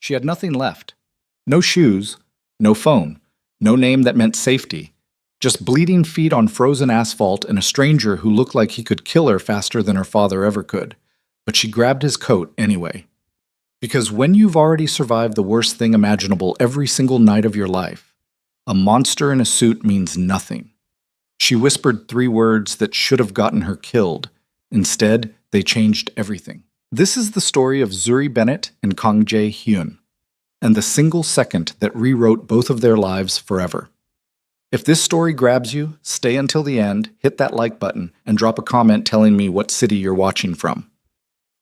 She had nothing left. No shoes, no phone, no name that meant safety. Just bleeding feet on frozen asphalt and a stranger who looked like he could kill her faster than her father ever could. But she grabbed his coat anyway. Because when you've already survived the worst thing imaginable every single night of your life, a monster in a suit means nothing. She whispered 3 words that should have gotten her killed. Instead, they changed everything. This is the story of Zuri Bennett and Kang Jae-hyun, and the single second that rewrote both of their lives forever. If this story grabs you, stay until the end, hit that like button, and drop a comment telling me what city you're watching from.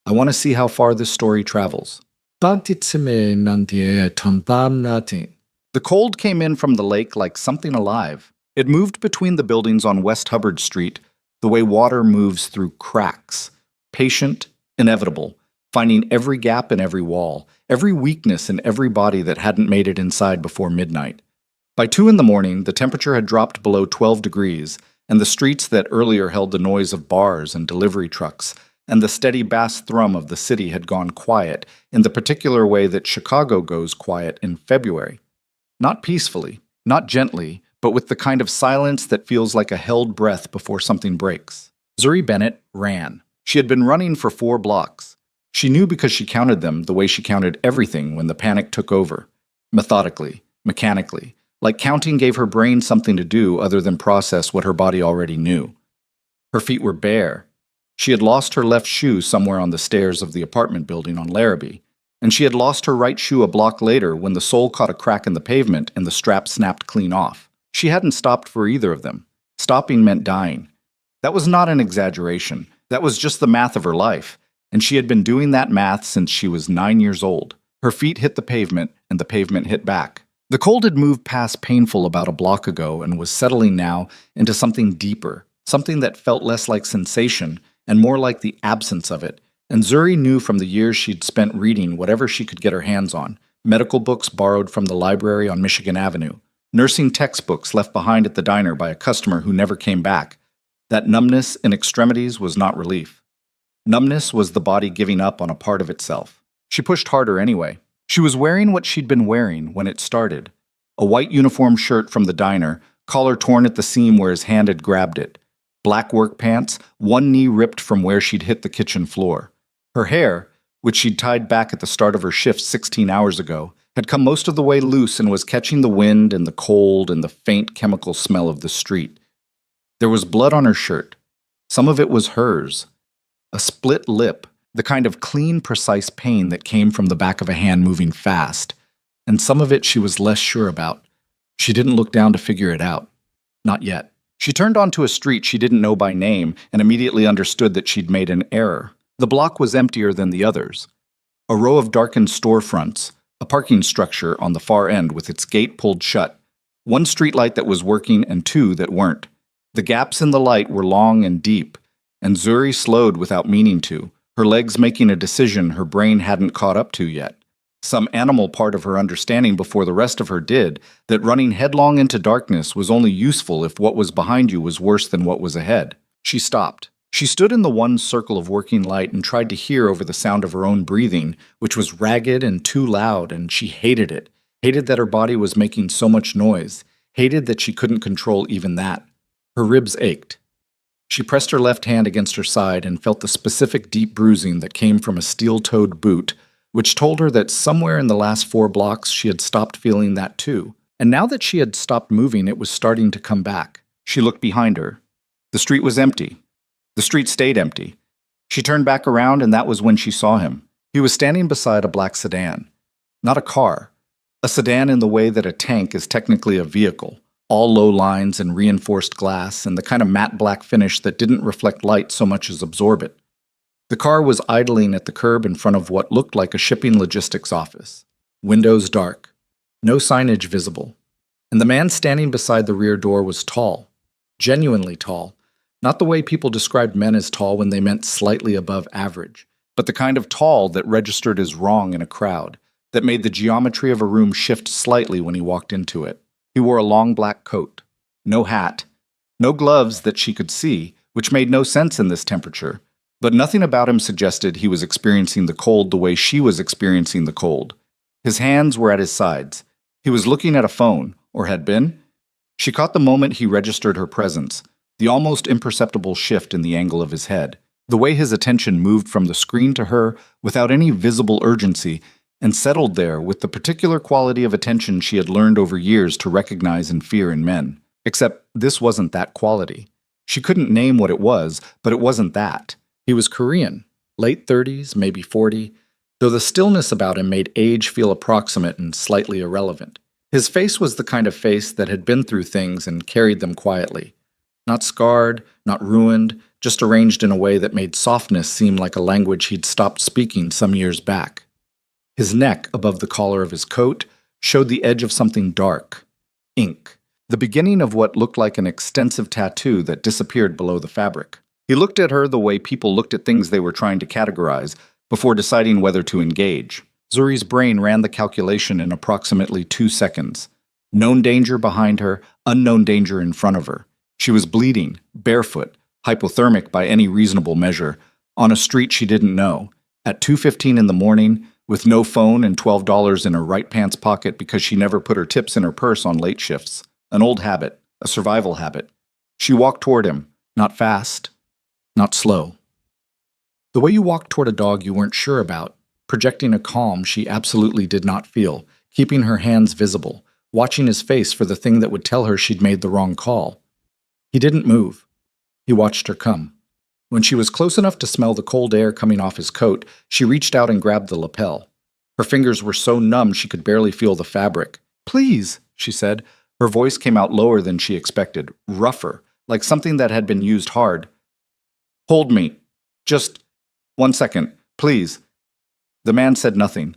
I want to see how far this story travels. The cold came in from the lake like something alive. It moved between the buildings on West Hubbard Street, the way water moves through cracks. Patient, inevitable, finding every gap in every wall, every weakness in every body that hadn't made it inside before midnight. By 2 in the morning, the temperature had dropped below 12 degrees, and the streets that earlier held the noise of bars and delivery trucks, and the steady bass thrum of the city had gone quiet in the particular way that Chicago goes quiet in February. Not peacefully, not gently, but with the kind of silence that feels like a held breath before something breaks. Zuri Bennett ran. She had been running for 4 blocks. She knew because she counted them the way she counted everything when the panic took over. Methodically, mechanically, like counting gave her brain something to do other than process what her body already knew. Her feet were bare. She had lost her left shoe somewhere on the stairs of the apartment building on Larrabee, and she had lost her right shoe a block later when the sole caught a crack in the pavement and the strap snapped clean off. She hadn't stopped for either of them. Stopping meant dying. That was not an exaggeration. That was just the math of her life, and she had been doing that math since she was 9 years old. Her feet hit the pavement, and the pavement hit back. The cold had moved past painful about a block ago and was settling now into something deeper, something that felt less like sensation and more like the absence of it. And Zuri knew from the years she'd spent reading whatever she could get her hands on, medical books borrowed from the library on Michigan Avenue, nursing textbooks left behind at the diner by a customer who never came back, that numbness in extremities was not relief. Numbness was the body giving up on a part of itself. She pushed harder anyway. She was wearing what she'd been wearing when it started. A white uniform shirt from the diner, collar torn at the seam where his hand had grabbed it. Black work pants, one knee ripped from where she'd hit the kitchen floor. Her hair, which she'd tied back at the start of her shift 16 hours ago, had come most of the way loose and was catching the wind and the cold and the faint chemical smell of the street. There was blood on her shirt. Some of it was hers. A split lip, the kind of clean, precise pain that came from the back of a hand moving fast. And some of it she was less sure about. She didn't look down to figure it out. Not yet. She turned onto a street she didn't know by name and immediately understood that she'd made an error. The block was emptier than the others. A row of darkened storefronts, a parking structure on the far end with its gate pulled shut, 1 streetlight that was working and 2 that weren't. The gaps in the light were long and deep, and Zuri slowed without meaning to, her legs making a decision her brain hadn't caught up to yet. Some animal part of her understanding before the rest of her did that running headlong into darkness was only useful if what was behind you was worse than what was ahead. She stopped. She stood in the one circle of working light and tried to hear over the sound of her own breathing, which was ragged and too loud, and she hated it. Hated that her body was making so much noise. Hated that she couldn't control even that. Her ribs ached. She pressed her left hand against her side and felt the specific deep bruising that came from a steel-toed boot, which told her that somewhere in the last 4 blocks she had stopped feeling that too. And now that she had stopped moving, it was starting to come back. She looked behind her. The street was empty. The street stayed empty. She turned back around, and that was when she saw him. He was standing beside a black sedan. Not a car. A sedan in the way that a tank is technically a vehicle. All low lines and reinforced glass, and the kind of matte black finish that didn't reflect light so much as absorb it. The car was idling at the curb in front of what looked like a shipping logistics office. Windows dark. No signage visible. And the man standing beside the rear door was tall. Genuinely tall. Not the way people described men as tall when they meant slightly above average, but the kind of tall that registered as wrong in a crowd, that made the geometry of a room shift slightly when he walked into it. He wore a long black coat. No hat. No gloves that she could see, which made no sense in this temperature. But nothing about him suggested he was experiencing the cold the way she was experiencing the cold. His hands were at his sides. He was looking at a phone, or had been. She caught the moment he registered her presence, the almost imperceptible shift in the angle of his head, the way his attention moved from the screen to her without any visible urgency and settled there with the particular quality of attention she had learned over years to recognize and fear in men. Except this wasn't that quality. She couldn't name what it was, but it wasn't that. He was Korean, late 30s, maybe 40, though the stillness about him made age feel approximate and slightly irrelevant. His face was the kind of face that had been through things and carried them quietly. Not scarred, not ruined, just arranged in a way that made softness seem like a language he'd stopped speaking some years back. His neck, above the collar of his coat, showed the edge of something dark. Ink. The beginning of what looked like an extensive tattoo that disappeared below the fabric. He looked at her the way people looked at things they were trying to categorize before deciding whether to engage. Zuri's brain ran the calculation in approximately 2 seconds. Known danger behind her, unknown danger in front of her. She was bleeding, barefoot, hypothermic by any reasonable measure, on a street she didn't know, at 2:15 in the morning, with no phone and $12 in her right pants pocket because she never put her tips in her purse on late shifts. An old habit, a survival habit. She walked toward him, not fast, not slow. The way you walked toward a dog you weren't sure about, projecting a calm she absolutely did not feel, keeping her hands visible, watching his face for the thing that would tell her she'd made the wrong call. He didn't move. He watched her come. When she was close enough to smell the cold air coming off his coat, she reached out and grabbed the lapel. Her fingers were so numb she could barely feel the fabric. "Please," she said. Her voice came out lower than she expected, rougher, like something that had been used hard. "Hold me. Just 1 second, please." The man said nothing.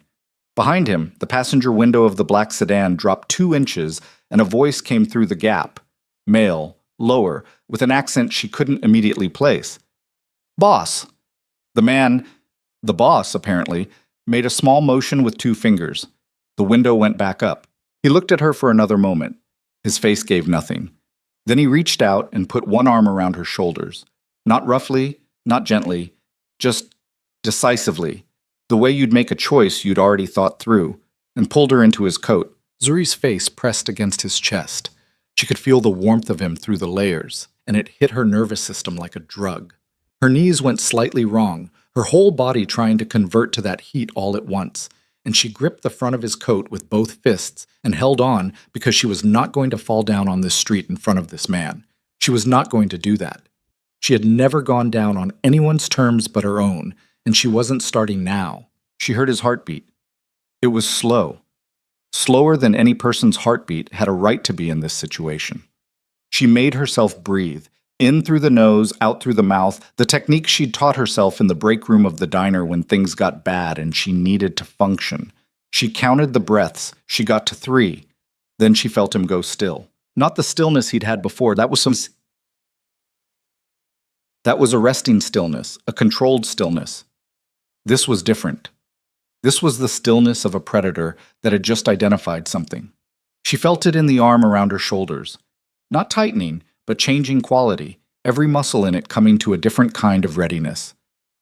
Behind him, the passenger window of the black sedan dropped 2 inches, and a voice came through the gap. Male, lower, with an accent she couldn't immediately place. "Boss." The boss, apparently, made a small motion with 2 fingers. The window went back up. He looked at her for another moment. His face gave nothing. Then he reached out and put one arm around her shoulders. Not roughly, not gently, just decisively, the way you'd make a choice you'd already thought through, and pulled her into his coat. Zuri's face pressed against his chest. She could feel the warmth of him through the layers, and it hit her nervous system like a drug. Her knees went slightly wrong, her whole body trying to convert to that heat all at once, and she gripped the front of his coat with both fists and held on because she was not going to fall down on this street in front of this man. She was not going to do that. She had never gone down on anyone's terms but her own, and she wasn't starting now. She heard his heartbeat. It was slow. Slower than any person's heartbeat had a right to be in this situation. She made herself breathe, in through the nose, out through the mouth, the technique she'd taught herself in the break room of the diner when things got bad and she needed to function. She counted the breaths. She got to 3. Then she felt him go still. Not the stillness he'd had before. That was a resting stillness, a controlled stillness. This was different. This was the stillness of a predator that had just identified something. She felt it in the arm around her shoulders. Not tightening, but changing quality, every muscle in it coming to a different kind of readiness.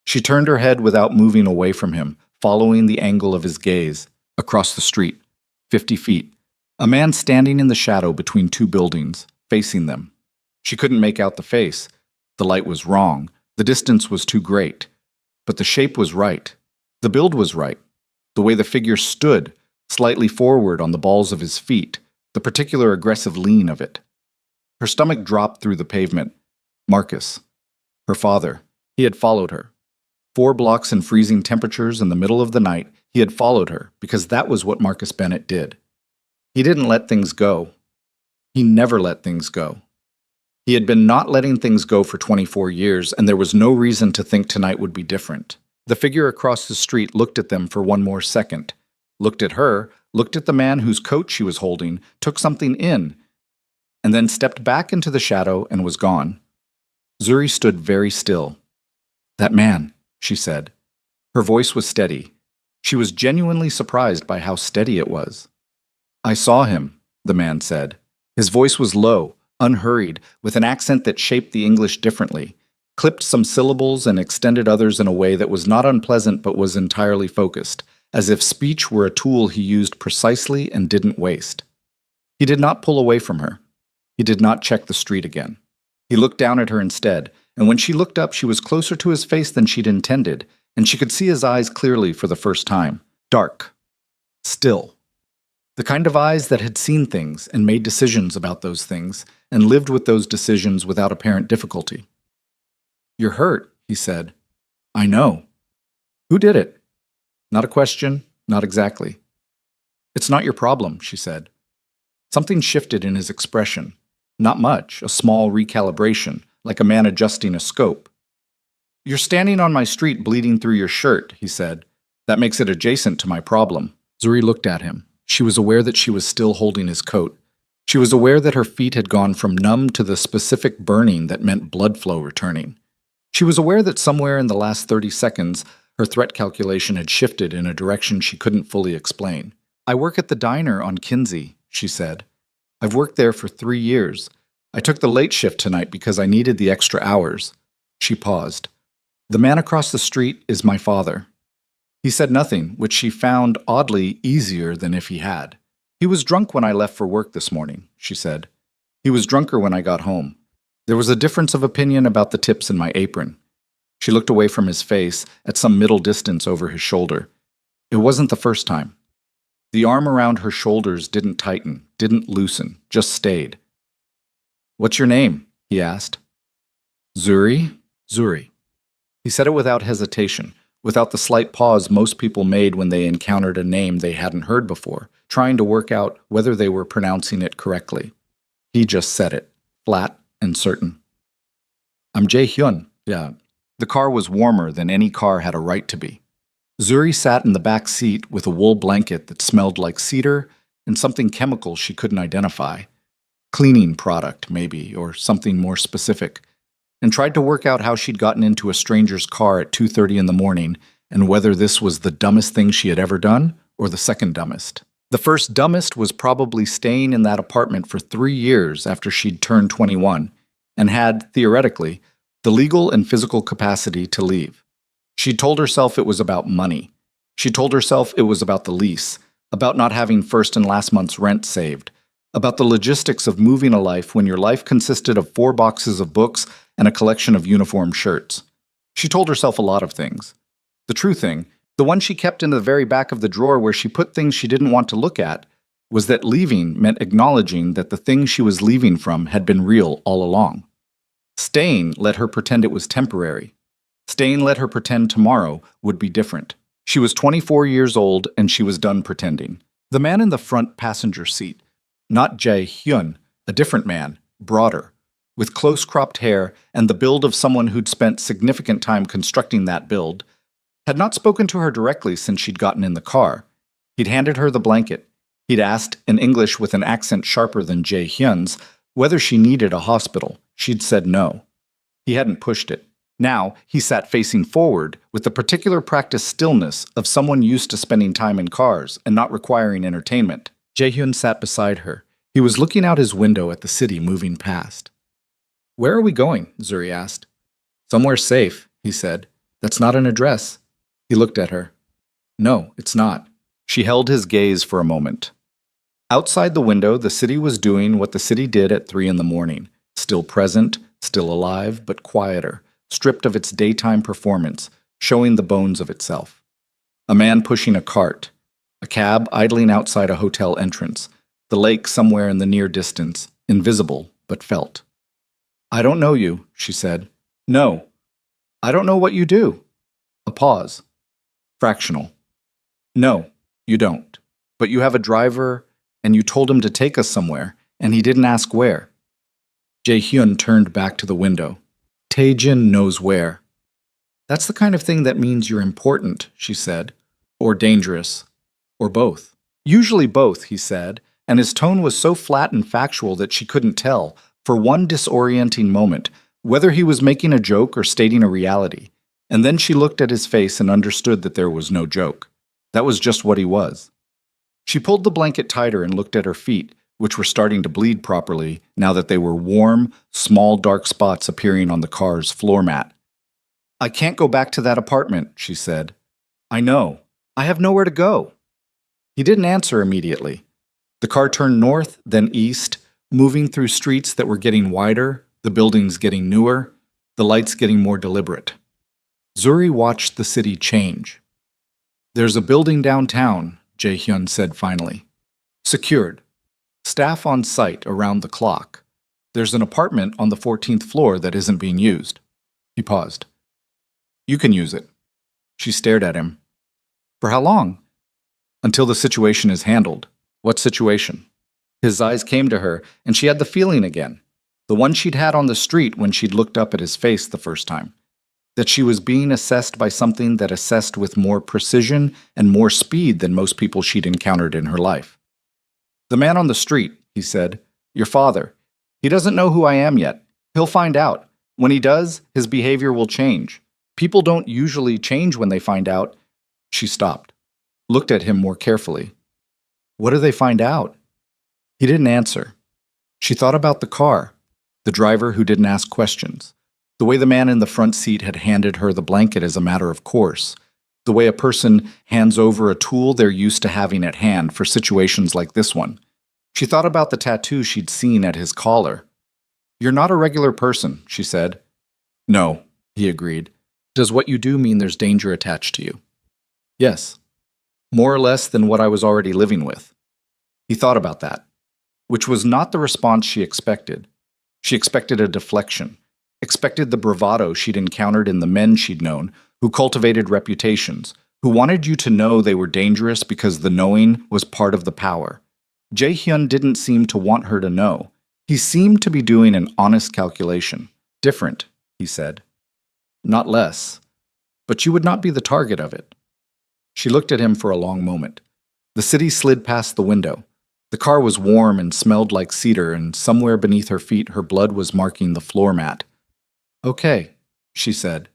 She turned her head without moving away from him, following the angle of his gaze. Across the street, 50 feet, a man standing in the shadow between 2 buildings, facing them. She couldn't make out the face. The light was wrong. The distance was too great. But the shape was right. The build was right. The way the figure stood, slightly forward on the balls of his feet, the particular aggressive lean of it. Her stomach dropped through the pavement. Marcus. Her father. He had followed her. 4 blocks in freezing temperatures in the middle of the night, he had followed her because that was what Marcus Bennett did. He didn't let things go. He never let things go. He had been not letting things go for 24 years, and there was no reason to think tonight would be different. The figure across the street looked at them for one more second, looked at her, looked at the man whose coat she was holding, took something in, and then stepped back into the shadow and was gone. Zuri stood very still. "That man," she said. Her voice was steady. She was genuinely surprised by how steady it was. "I saw him," the man said. His voice was low, unhurried, with an accent that shaped the English differently, clipped some syllables and extended others in a way that was not unpleasant but was entirely focused. as if speech were a tool he used precisely and didn't waste. He did not pull away from her. He did not check the street again. He looked down at her instead, and when she looked up, she was closer to his face than she'd intended, and she could see his eyes clearly for the first time. Dark. Still. The kind of eyes that had seen things and made decisions about those things, and lived with those decisions without apparent difficulty. "You're hurt," he said. "I know." "Who did it?" Not a question, not exactly. "It's not your problem," she said. Something shifted in his expression. Not much, a small recalibration, like a man adjusting a scope. "You're standing on my street bleeding through your shirt," he said. "That makes it adjacent to my problem." Zuri looked at him. She was aware that she was still holding his coat. She was aware that her feet had gone from numb to the specific burning that meant blood flow returning. She was aware that somewhere in the last 30 seconds, her threat calculation had shifted in a direction she couldn't fully explain. "I work at the diner on Kinsey," she said. "I've worked there for 3 years. I took the late shift tonight because I needed the extra hours." She paused. "The man across the street is my father." He said nothing, which she found oddly easier than if he had. "He was drunk when I left for work this morning," she said. "He was drunker when I got home. There was a difference of opinion about the tips in my apron." She looked away from his face, at some middle distance over his shoulder. It wasn't the first time. The arm around her shoulders didn't tighten, didn't loosen, just stayed. "What's your name?" he asked. "Zuri?" "Zuri." He said it without hesitation, without the slight pause most people made when they encountered a name they hadn't heard before, trying to work out whether they were pronouncing it correctly. He just said it, flat and certain. "I'm Jae-hyun." "Yeah." The car was warmer than any car had a right to be. Zuri sat in the back seat with a wool blanket that smelled like cedar and something chemical she couldn't identify. Cleaning product, maybe, or something more specific, and tried to work out how she'd gotten into a stranger's car at 2:30 in the morning and whether this was the dumbest thing she had ever done or the second dumbest. The first dumbest was probably staying in that apartment for 3 years after she'd turned 21 and had, theoretically, the legal and physical capacity to leave. She told herself it was about money. She told herself it was about the lease, about not having first and last month's rent saved, about the logistics of moving a life when your life consisted of 4 boxes of books and a collection of uniform shirts. She told herself a lot of things. The true thing, the one she kept in the very back of the drawer where she put things she didn't want to look at, was that leaving meant acknowledging that the thing she was leaving from had been real all along. Staying let her pretend it was temporary. Staying let her pretend tomorrow would be different. She was 24 years old and she was done pretending. The man in the front passenger seat, not Jae-hyun, a different man, broader, with close-cropped hair and the build of someone who'd spent significant time constructing that build, had not spoken to her directly since she'd gotten in the car. He'd handed her the blanket. He'd asked, in English with an accent sharper than Jae-hyun's, whether she needed a hospital. She'd said no. He hadn't pushed it. Now, he sat facing forward with the particular practiced stillness of someone used to spending time in cars and not requiring entertainment. Jae-hyun sat beside her. He was looking out his window at the city moving past. "Where are we going?" Zuri asked. "Somewhere safe," he said. "That's not an address." He looked at her. "No, it's not." She held his gaze for a moment. Outside the window, the city was doing what the city did at 3 in the morning. Still present, still alive, but quieter, stripped of its daytime performance, showing the bones of itself. A man pushing a cart. A cab idling outside a hotel entrance. The lake somewhere in the near distance, invisible, but felt. "I don't know you," she said. "No." "I don't know what you do." A pause. Fractional. "No, you don't. But you have a driver, and you told him to take us somewhere, and he didn't ask where." Jae-hyun turned back to the window. "Taejin knows where." "That's the kind of thing that means you're important," she said. "Or dangerous. Or both." "Usually both," he said, and his tone was so flat and factual that she couldn't tell, for one disorienting moment, whether he was making a joke or stating a reality. And then she looked at his face and understood that there was no joke. That was just what he was. She pulled the blanket tighter and looked at her feet, which were starting to bleed properly now that they were warm, small dark spots appearing on the car's floor mat. "I can't go back to that apartment," she said. "I know. I have nowhere to go. He didn't answer immediately. The car turned north, then east, moving through streets that were getting wider, the buildings getting newer, the lights getting more deliberate. Zuri watched the city change. There's a building downtown, Jae-hyun said finally. Secured. Staff on site around the clock. There's an apartment on the 14th floor that isn't being used. He paused. You can use it. She stared at him. For how long? Until the situation is handled. What situation? His eyes came to her, and she had the feeling again. The one she'd had on the street when she'd looked up at his face the first time. That she was being assessed by something that assessed with more precision and more speed than most people she'd encountered in her life. The man on the street, he said. Your father. He doesn't know who I am yet. He'll find out. When he does, his behavior will change. People don't usually change when they find out. She stopped, looked at him more carefully. What do they find out? He didn't answer. She thought about the car, the driver who didn't ask questions, the way the man in the front seat had handed her the blanket as a matter of course, the way a person hands over a tool they're used to having at hand for situations like this one. She thought about the tattoo she'd seen at his collar. You're not a regular person, she said. No, he agreed. Does what you do mean there's danger attached to you? Yes. More or less than what I was already living with. He thought about that, which was not the response she expected. She expected a deflection, expected the bravado she'd encountered in the men she'd known, who cultivated reputations, who wanted you to know they were dangerous because the knowing was part of the power. Jae-hyun didn't seem to want her to know. He seemed to be doing an honest calculation. Different, he said. Not less. But you would not be the target of it. She looked at him for a long moment. The city slid past the window. The car was warm and smelled like cedar, and somewhere beneath her feet her blood was marking the floor mat. Okay, she said.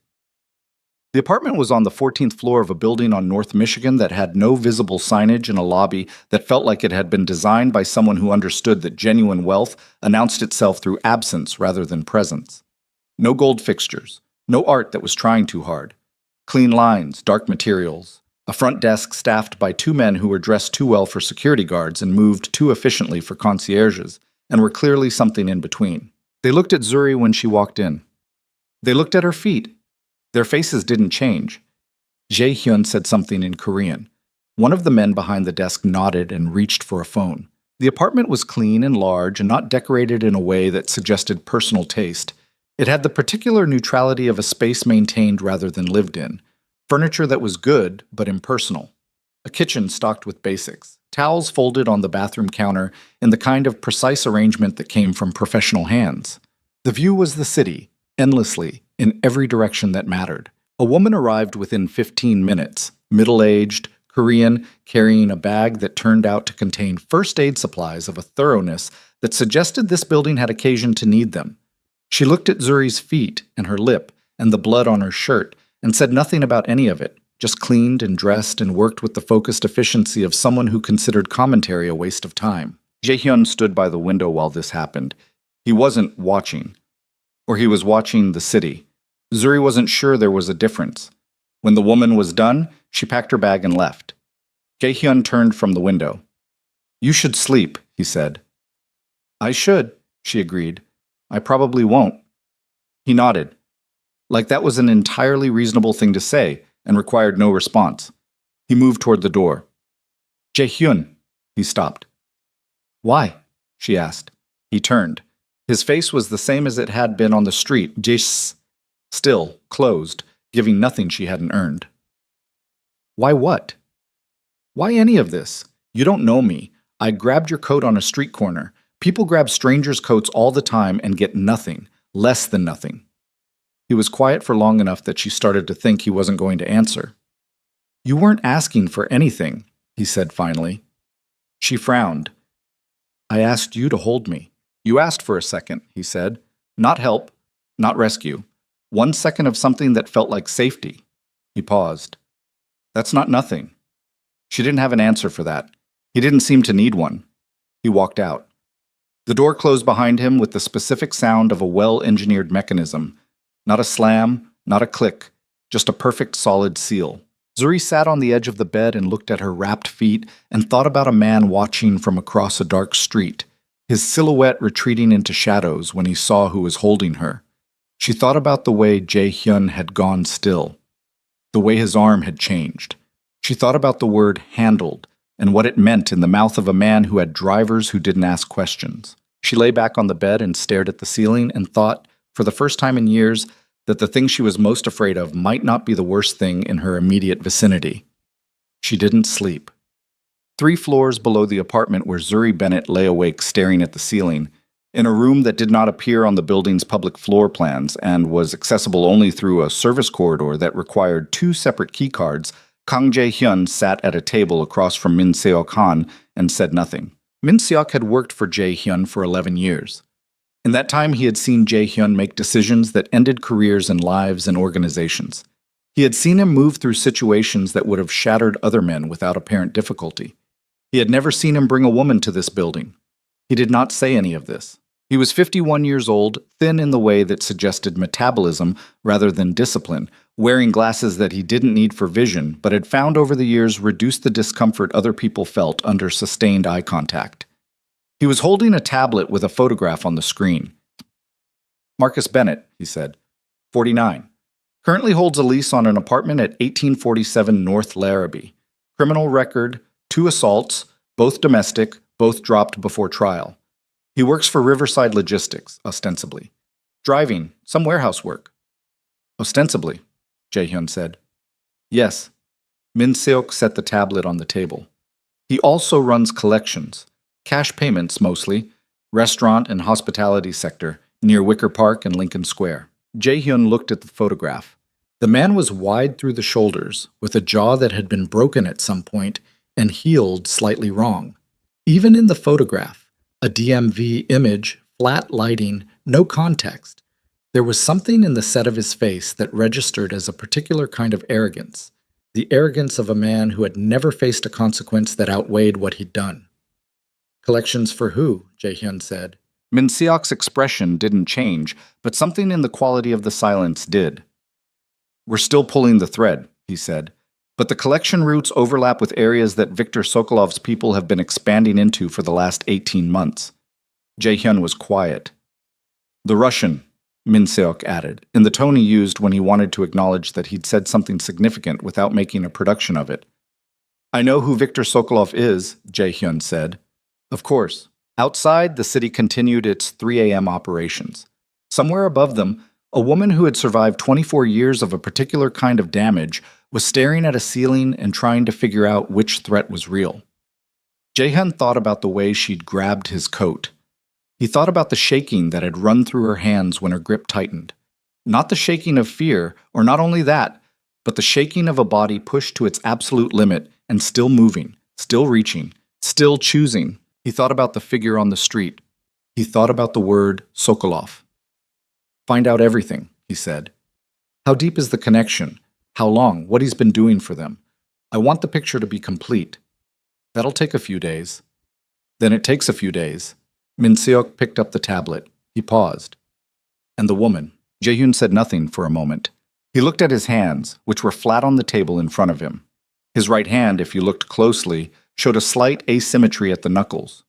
The apartment was on the 14th floor of a building on North Michigan that had no visible signage and a lobby that felt like it had been designed by someone who understood that genuine wealth announced itself through absence rather than presence. No gold fixtures, no art that was trying too hard. Clean lines, dark materials, a front desk staffed by two men who were dressed too well for security guards and moved too efficiently for concierges, and were clearly something in between. They looked at Zuri when she walked in. They looked at her feet. Their faces didn't change. Jae-hyun said something in Korean. One of the men behind the desk nodded and reached for a phone. The apartment was clean and large and not decorated in a way that suggested personal taste. It had the particular neutrality of a space maintained rather than lived in. Furniture that was good, but impersonal. A kitchen stocked with basics. Towels folded on the bathroom counter in the kind of precise arrangement that came from professional hands. The view was the city, endlessly, in every direction that mattered. A woman arrived within 15 minutes, middle-aged, Korean, carrying a bag that turned out to contain first aid supplies of a thoroughness that suggested this building had occasion to need them. She looked at Zuri's feet and her lip and the blood on her shirt and said nothing about any of it, just cleaned and dressed and worked with the focused efficiency of someone who considered commentary a waste of time. Jae-hyun stood by the window while this happened. He wasn't watching. Or he was watching the city. Zuri wasn't sure there was a difference. When the woman was done, she packed her bag and left. Jae-hyun turned from the window. You should sleep, he said. I should, she agreed. I probably won't. He nodded, like that was an entirely reasonable thing to say and required no response. He moved toward the door. Jae-hyun, he stopped. Why? She asked. He turned. His face was the same as it had been on the street, still, closed, giving nothing she hadn't earned. Why what? Why any of this? You don't know me. I grabbed your coat on a street corner. People grab strangers' coats all the time and get nothing, less than nothing. He was quiet for long enough that she started to think he wasn't going to answer. You weren't asking for anything, he said finally. She frowned. I asked you to hold me. You asked for a second, he said. Not help, not rescue. 1 second of something that felt like safety. He paused. That's not nothing. She didn't have an answer for that. He didn't seem to need one. He walked out. The door closed behind him with the specific sound of a well-engineered mechanism. Not a slam, not a click, just a perfect solid seal. Zuri sat on the edge of the bed and looked at her wrapped feet and thought about a man watching from across a dark street, his silhouette retreating into shadows when he saw who was holding her. She thought about the way Jae-hyun had gone still, the way his arm had changed. She thought about the word handled and what it meant in the mouth of a man who had drivers who didn't ask questions. She lay back on the bed and stared at the ceiling and thought, for the first time in years, that the thing she was most afraid of might not be the worst thing in her immediate vicinity. She didn't sleep. 3 floors below the apartment where Zuri Bennett lay awake staring at the ceiling, in a room that did not appear on the building's public floor plans and was accessible only through a service corridor that required 2 separate keycards, Kang Jae-hyun sat at a table across from Min Seok-han and said nothing. Min Seok had worked for Jae-hyun for 11 years. In that time, he had seen Jae-hyun make decisions that ended careers and lives and organizations. He had seen him move through situations that would have shattered other men without apparent difficulty. He had never seen him bring a woman to this building. He did not say any of this. He was 51 years old, thin in the way that suggested metabolism rather than discipline, wearing glasses that he didn't need for vision, but had found over the years reduced the discomfort other people felt under sustained eye contact. He was holding a tablet with a photograph on the screen. Marcus Bennett, he said, 49. Currently holds a lease on an apartment at 1847 North Larrabee. Criminal record, 2 assaults, both domestic, both dropped before trial. He works for Riverside Logistics, ostensibly. Driving, some warehouse work. Ostensibly, Jae-hyun said. Yes. Min Seok set the tablet on the table. He also runs collections. Cash payments, mostly. Restaurant and hospitality sector, near Wicker Park and Lincoln Square. Jae-hyun looked at the photograph. The man was wide through the shoulders, with a jaw that had been broken at some point and healed slightly wrong. Even in the photograph, a DMV image, flat lighting, no context, there was something in the set of his face that registered as a particular kind of arrogance, the arrogance of a man who had never faced a consequence that outweighed what he'd done. Collections for who? Jae-hyun said. Min Seok's expression didn't change, but something in the quality of the silence did. We're still pulling the thread, he said, but the collection routes overlap with areas that Viktor Sokolov's people have been expanding into for the last 18 months. Jae-hyun was quiet. The Russian, Min Seok added, in the tone he used when he wanted to acknowledge that he'd said something significant without making a production of it. I know who Viktor Sokolov is, Jae-hyun said. Of course. Outside, the city continued its 3 a.m. operations. Somewhere above them, a woman who had survived 24 years of a particular kind of damage was staring at a ceiling and trying to figure out which threat was real. Jae-hyun thought about the way she'd grabbed his coat. He thought about the shaking that had run through her hands when her grip tightened. Not the shaking of fear, or not only that, but the shaking of a body pushed to its absolute limit and still moving, still reaching, still choosing. He thought about the figure on the street. He thought about the word Sokolov. Find out everything, he said. How deep is the connection? How long? What he's been doing for them? I want the picture to be complete. That'll take a few days. Then it takes a few days. Min Seok picked up the tablet. He paused. And the woman. Jae-hyun said nothing for a moment. He looked at his hands, which were flat on the table in front of him. His right hand, if you looked closely, showed a slight asymmetry at the knuckles.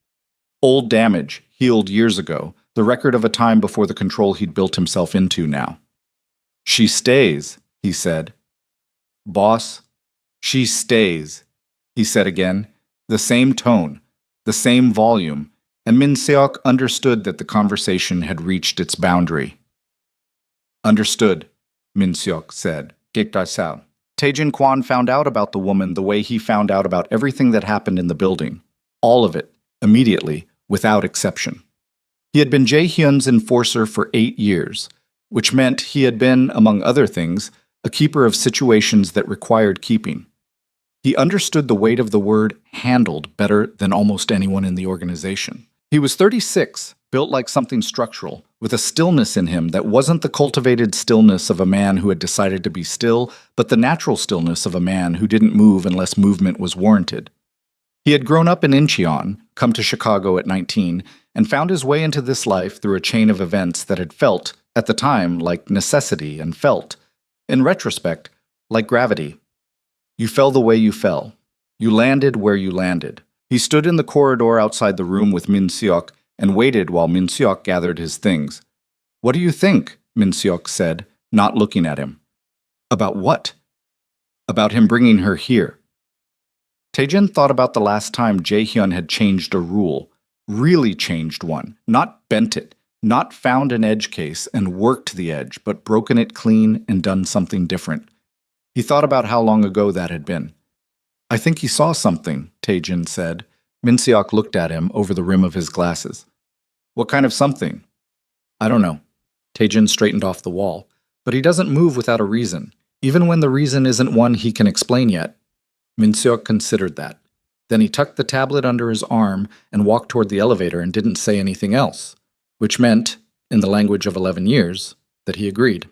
Old damage, healed years ago, the record of a time before the control he'd built himself into now. She stays, he said. Boss, she stays, he said again, the same tone, the same volume, and Min Seok understood that the conversation had reached its boundary. Understood, Min Seok said. Gekdarsao. Taejin Kwan found out about the woman the way he found out about everything that happened in the building. All of it, immediately, without exception. He had been Jae-hyun's enforcer for 8 years, which meant he had been, among other things, a keeper of situations that required keeping. He understood the weight of the word handled better than almost anyone in the organization. He was 36, built like something structural, with a stillness in him that wasn't the cultivated stillness of a man who had decided to be still, but the natural stillness of a man who didn't move unless movement was warranted. He had grown up in Incheon, come to Chicago at 19, and found his way into this life through a chain of events that had felt, at the time, like necessity and felt, in retrospect, like gravity. You fell the way you fell. You landed where you landed. He stood in the corridor outside the room with Min Seok and waited while Min Seok gathered his things. What do you think? Min Seok said, not looking at him. About what? About him bringing her here. Taejin thought about the last time Jaehyun had changed a rule, really changed one, not bent it, not found an edge case and worked the edge, but broken it clean and done something different. He thought about how long ago that had been. I think he saw something, Taejin said. Min Seok looked at him over the rim of his glasses. What kind of something? I don't know. Taejin straightened off the wall. But he doesn't move without a reason, even when the reason isn't one he can explain yet. Min Seok considered that. Then he tucked the tablet under his arm and walked toward the elevator and didn't say anything else, which meant, in the language of 11 years, that he agreed.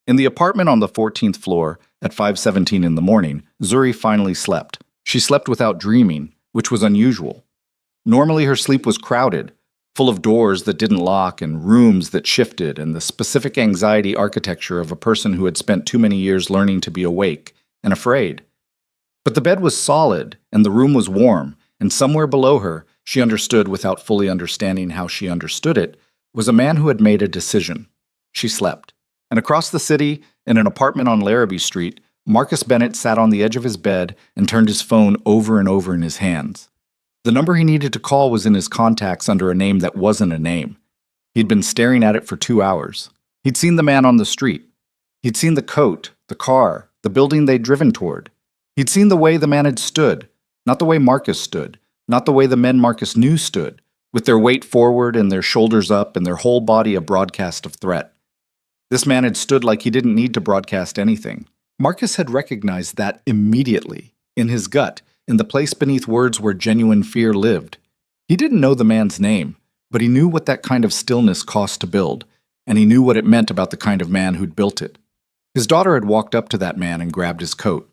In the apartment on the 14th floor, at 5:17 in the morning, Zuri finally slept. She slept without dreaming, which was unusual. Normally her sleep was crowded, full of doors that didn't lock and rooms that shifted and the specific anxiety architecture of a person who had spent too many years learning to be awake and afraid. But the bed was solid and the room was warm, and somewhere below her, she understood without fully understanding how she understood it, was a man who had made a decision. She slept. And across the city, in an apartment on Larrabee Street, Marcus Bennett sat on the edge of his bed and turned his phone over and over in his hands. The number he needed to call was in his contacts under a name that wasn't a name. He'd been staring at it for 2 hours. He'd seen the man on the street. He'd seen the coat, the car, the building they'd driven toward. He'd seen the way the man had stood, not the way Marcus stood, not the way the men Marcus knew stood, with their weight forward and their shoulders up and their whole body a broadcast of threat. This man had stood like he didn't need to broadcast anything. Marcus had recognized that immediately, in his gut, in the place beneath words where genuine fear lived. He didn't know the man's name, but he knew what that kind of stillness cost to build, and he knew what it meant about the kind of man who'd built it. His daughter had walked up to that man and grabbed his coat.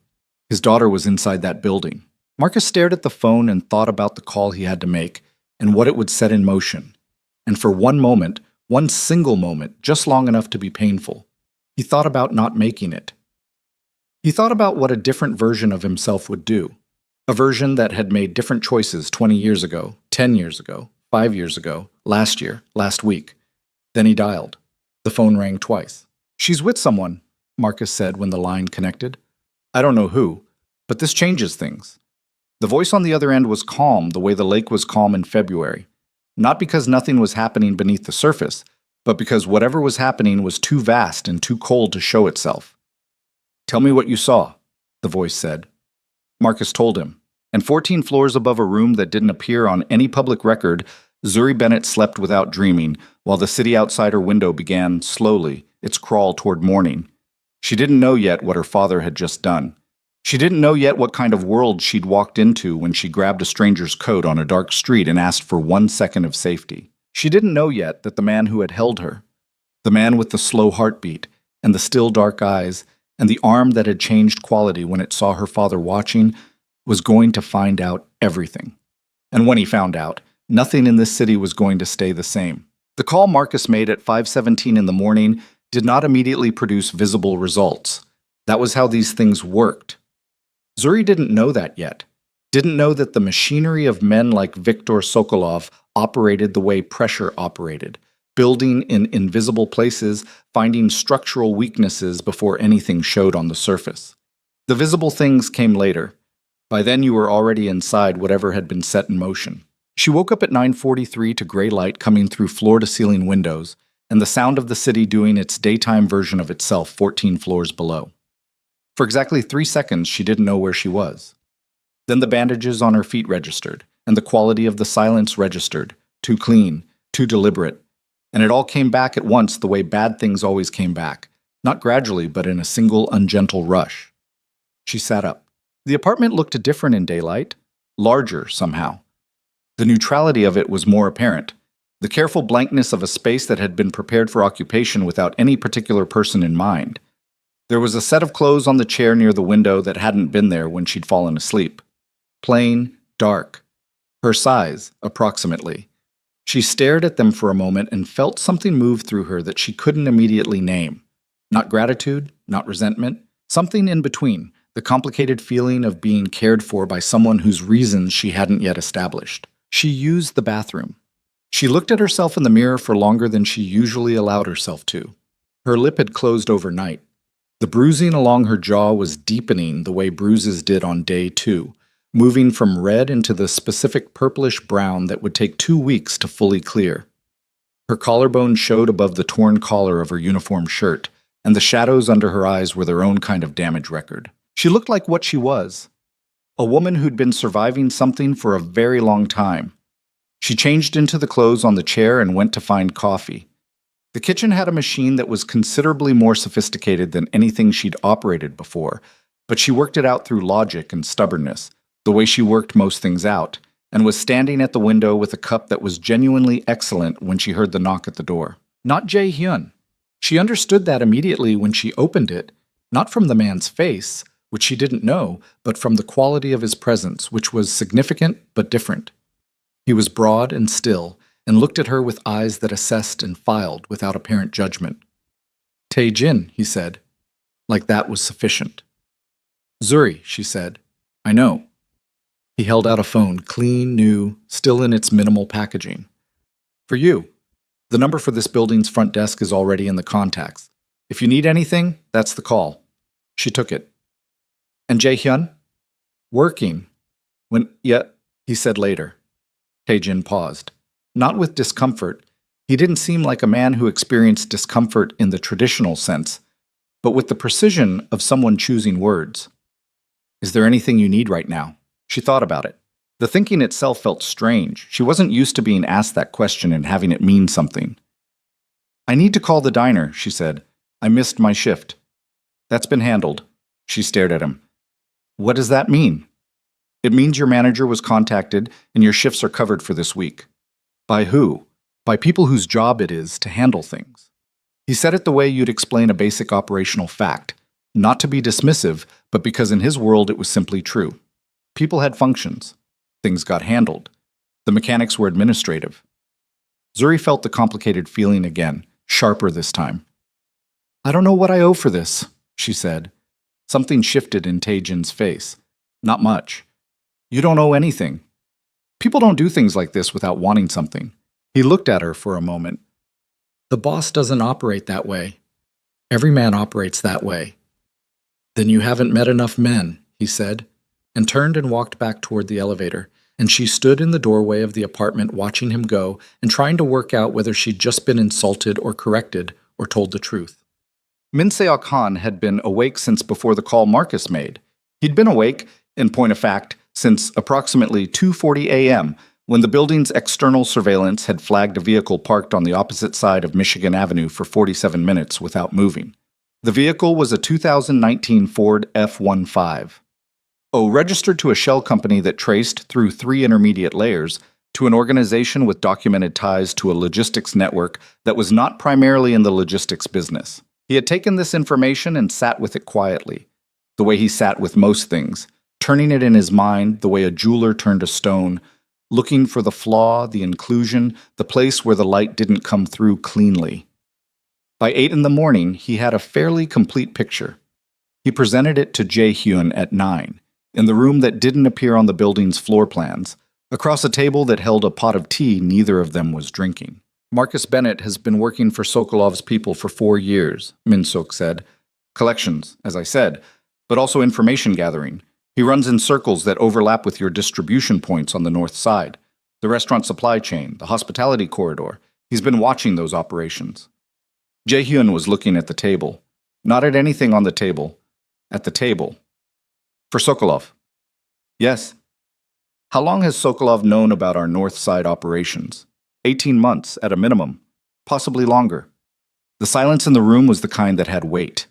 His daughter was inside that building. Marcus stared at the phone and thought about the call he had to make and what it would set in motion. And for one moment, one single moment, just long enough to be painful, he thought about not making it. He thought about what a different version of himself would do. A version that had made different choices 20 years ago, 10 years ago, 5 years ago, last year, last week. Then he dialed. The phone rang twice. She's with someone, Marcus said when the line connected. I don't know who, but this changes things. The voice on the other end was calm the way the lake was calm in February. Not because nothing was happening beneath the surface, but because whatever was happening was too vast and too cold to show itself. Tell me what you saw, the voice said. Marcus told him, and 14 floors above a room that didn't appear on any public record, Zuri Bennett slept without dreaming, while the city outside her window began, slowly, its crawl toward morning. She didn't know yet what her father had just done. She didn't know yet what kind of world she'd walked into when she grabbed a stranger's coat on a dark street and asked for 1 second of safety. She didn't know yet that the man who had held her, the man with the slow heartbeat and the still dark eyes, and the arm that had changed quality when it saw her father watching, was going to find out everything. And when he found out, nothing in this city was going to stay the same. The call Marcus made at 5:17 in the morning did not immediately produce visible results. That was how these things worked. Zuri didn't know that yet. Didn't know that the machinery of men like Viktor Sokolov operated the way pressure operated, building in invisible places, finding structural weaknesses before anything showed on the surface. The visible things came later. By then you were already inside whatever had been set in motion. She woke up at 9:43 to gray light coming through floor-to-ceiling windows, and the sound of the city doing its daytime version of itself 14 floors below. For exactly 3 seconds she didn't know where she was. Then the bandages on her feet registered, and the quality of the silence registered, too clean, too deliberate. And it all came back at once the way bad things always came back, not gradually but in a single ungentle rush. She sat up. The apartment looked different in daylight, larger somehow. The neutrality of it was more apparent, the careful blankness of a space that had been prepared for occupation without any particular person in mind. There was a set of clothes on the chair near the window that hadn't been there when she'd fallen asleep. Plain, dark. Her size, approximately. She stared at them for a moment and felt something move through her that she couldn't immediately name. Not gratitude, not resentment, something in between, the complicated feeling of being cared for by someone whose reasons she hadn't yet established. She used the bathroom. She looked at herself in the mirror for longer than she usually allowed herself to. Her lip had closed overnight. The bruising along her jaw was deepening the way bruises did on day 2, moving from red into the specific purplish brown that would take 2 weeks to fully clear. Her collarbone showed above the torn collar of her uniform shirt, and the shadows under her eyes were their own kind of damage record. She looked like what she was, a woman who'd been surviving something for a very long time. She changed into the clothes on the chair and went to find coffee. The kitchen had a machine that was considerably more sophisticated than anything she'd operated before, but she worked it out through logic and stubbornness, the way she worked most things out, and was standing at the window with a cup that was genuinely excellent when she heard the knock at the door. Not Jae-hyun. She understood that immediately when she opened it, not from the man's face, which she didn't know, but from the quality of his presence, which was significant but different. He was broad and still, and looked at her with eyes that assessed and filed without apparent judgment. "Tae-jin," he said, like that was sufficient. "Zuri," she said. "I know." He held out a phone, clean, new, still in its minimal packaging. "For you. The number for this building's front desk is already in the contacts. If you need anything, that's the call." She took it. "And Jae-hyun?" "Working. Yeah," he said later. Tae-jin paused. Not with discomfort. He didn't seem like a man who experienced discomfort in the traditional sense, but with the precision of someone choosing words. "Is there anything you need right now?" She thought about it. The thinking itself felt strange. She wasn't used to being asked that question and having it mean something. "I need to call the diner," she said. "I missed my shift." "That's been handled." She stared at him. "What does that mean?" "It means your manager was contacted and your shifts are covered for this week." "By who?" "By people whose job it is to handle things." He said it the way you'd explain a basic operational fact, not to be dismissive, but because in his world it was simply true. People had functions. Things got handled. The mechanics were administrative. Zuri felt the complicated feeling again, sharper this time. "I don't know what I owe for this," she said. Something shifted in Tae-jin's face. "Not much." "You don't owe anything. People don't do things like this without wanting something." He looked at her for a moment. "The boss doesn't operate that way. Every man operates that way." "Then you haven't met enough men," he said, and turned and walked back toward the elevator, and she stood in the doorway of the apartment watching him go and trying to work out whether she'd just been insulted or corrected or told the truth. Min Seok-han had been awake since before the call Marcus made. He'd been awake, in point of fact, since approximately 2:40 a.m., when the building's external surveillance had flagged a vehicle parked on the opposite side of Michigan Avenue for 47 minutes without moving. The vehicle was a 2019 Ford F-15. Registered to a shell company that traced, through 3 intermediate layers, to an organization with documented ties to a logistics network that was not primarily in the logistics business. He had taken this information and sat with it quietly, the way he sat with most things, turning it in his mind the way a jeweler turned a stone, looking for the flaw, the inclusion, the place where the light didn't come through cleanly. By 8 in the morning, he had a fairly complete picture. He presented it to Jae-hyun at 9, in the room that didn't appear on the building's floor plans, across a table that held a pot of tea neither of them was drinking. "Marcus Bennett has been working for Sokolov's people for 4 years, Min-sok said. "Collections, as I said, but also information gathering. He runs in circles that overlap with your distribution points on the north side, the restaurant supply chain, the hospitality corridor. He's been watching those operations." Jae-hyun was looking at the table. Not at anything on the table. At the table. "For Sokolov." "Yes." "How long has Sokolov known about our north side operations?" 18 months, at a minimum. Possibly longer. The silence in the room was the kind that had weight.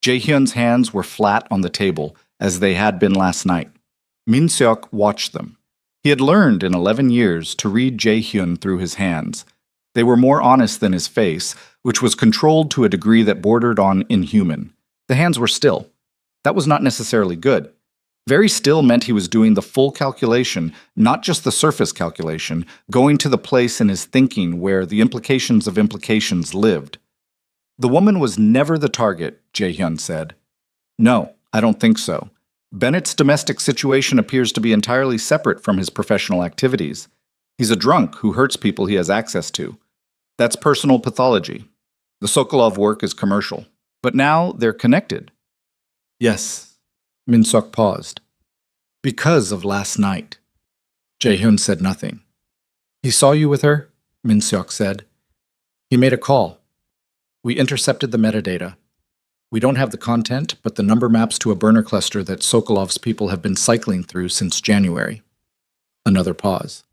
Jae-hyun's hands were flat on the table, as they had been last night. Min-seok watched them. He had learned in 11 years to read Jae-hyun through his hands. They were more honest than his face, which was controlled to a degree that bordered on inhuman. The hands were still. That was not necessarily good. Very still meant he was doing the full calculation, not just the surface calculation, going to the place in his thinking where the implications of implications lived. "The woman was never the target," Jae-hyun said. "No, I don't think so. Bennett's domestic situation appears to be entirely separate from his professional activities. He's a drunk who hurts people he has access to. That's personal pathology. The Sokolov work is commercial. But now they're connected. Yes, Min-seok paused. Because of last night. Jae-hyun said nothing. He saw you with her, Min-seok said. He made a call. We intercepted the metadata. We don't have the content, but the number maps to a burner cluster that Sokolov's people have been cycling through since January. Another pause.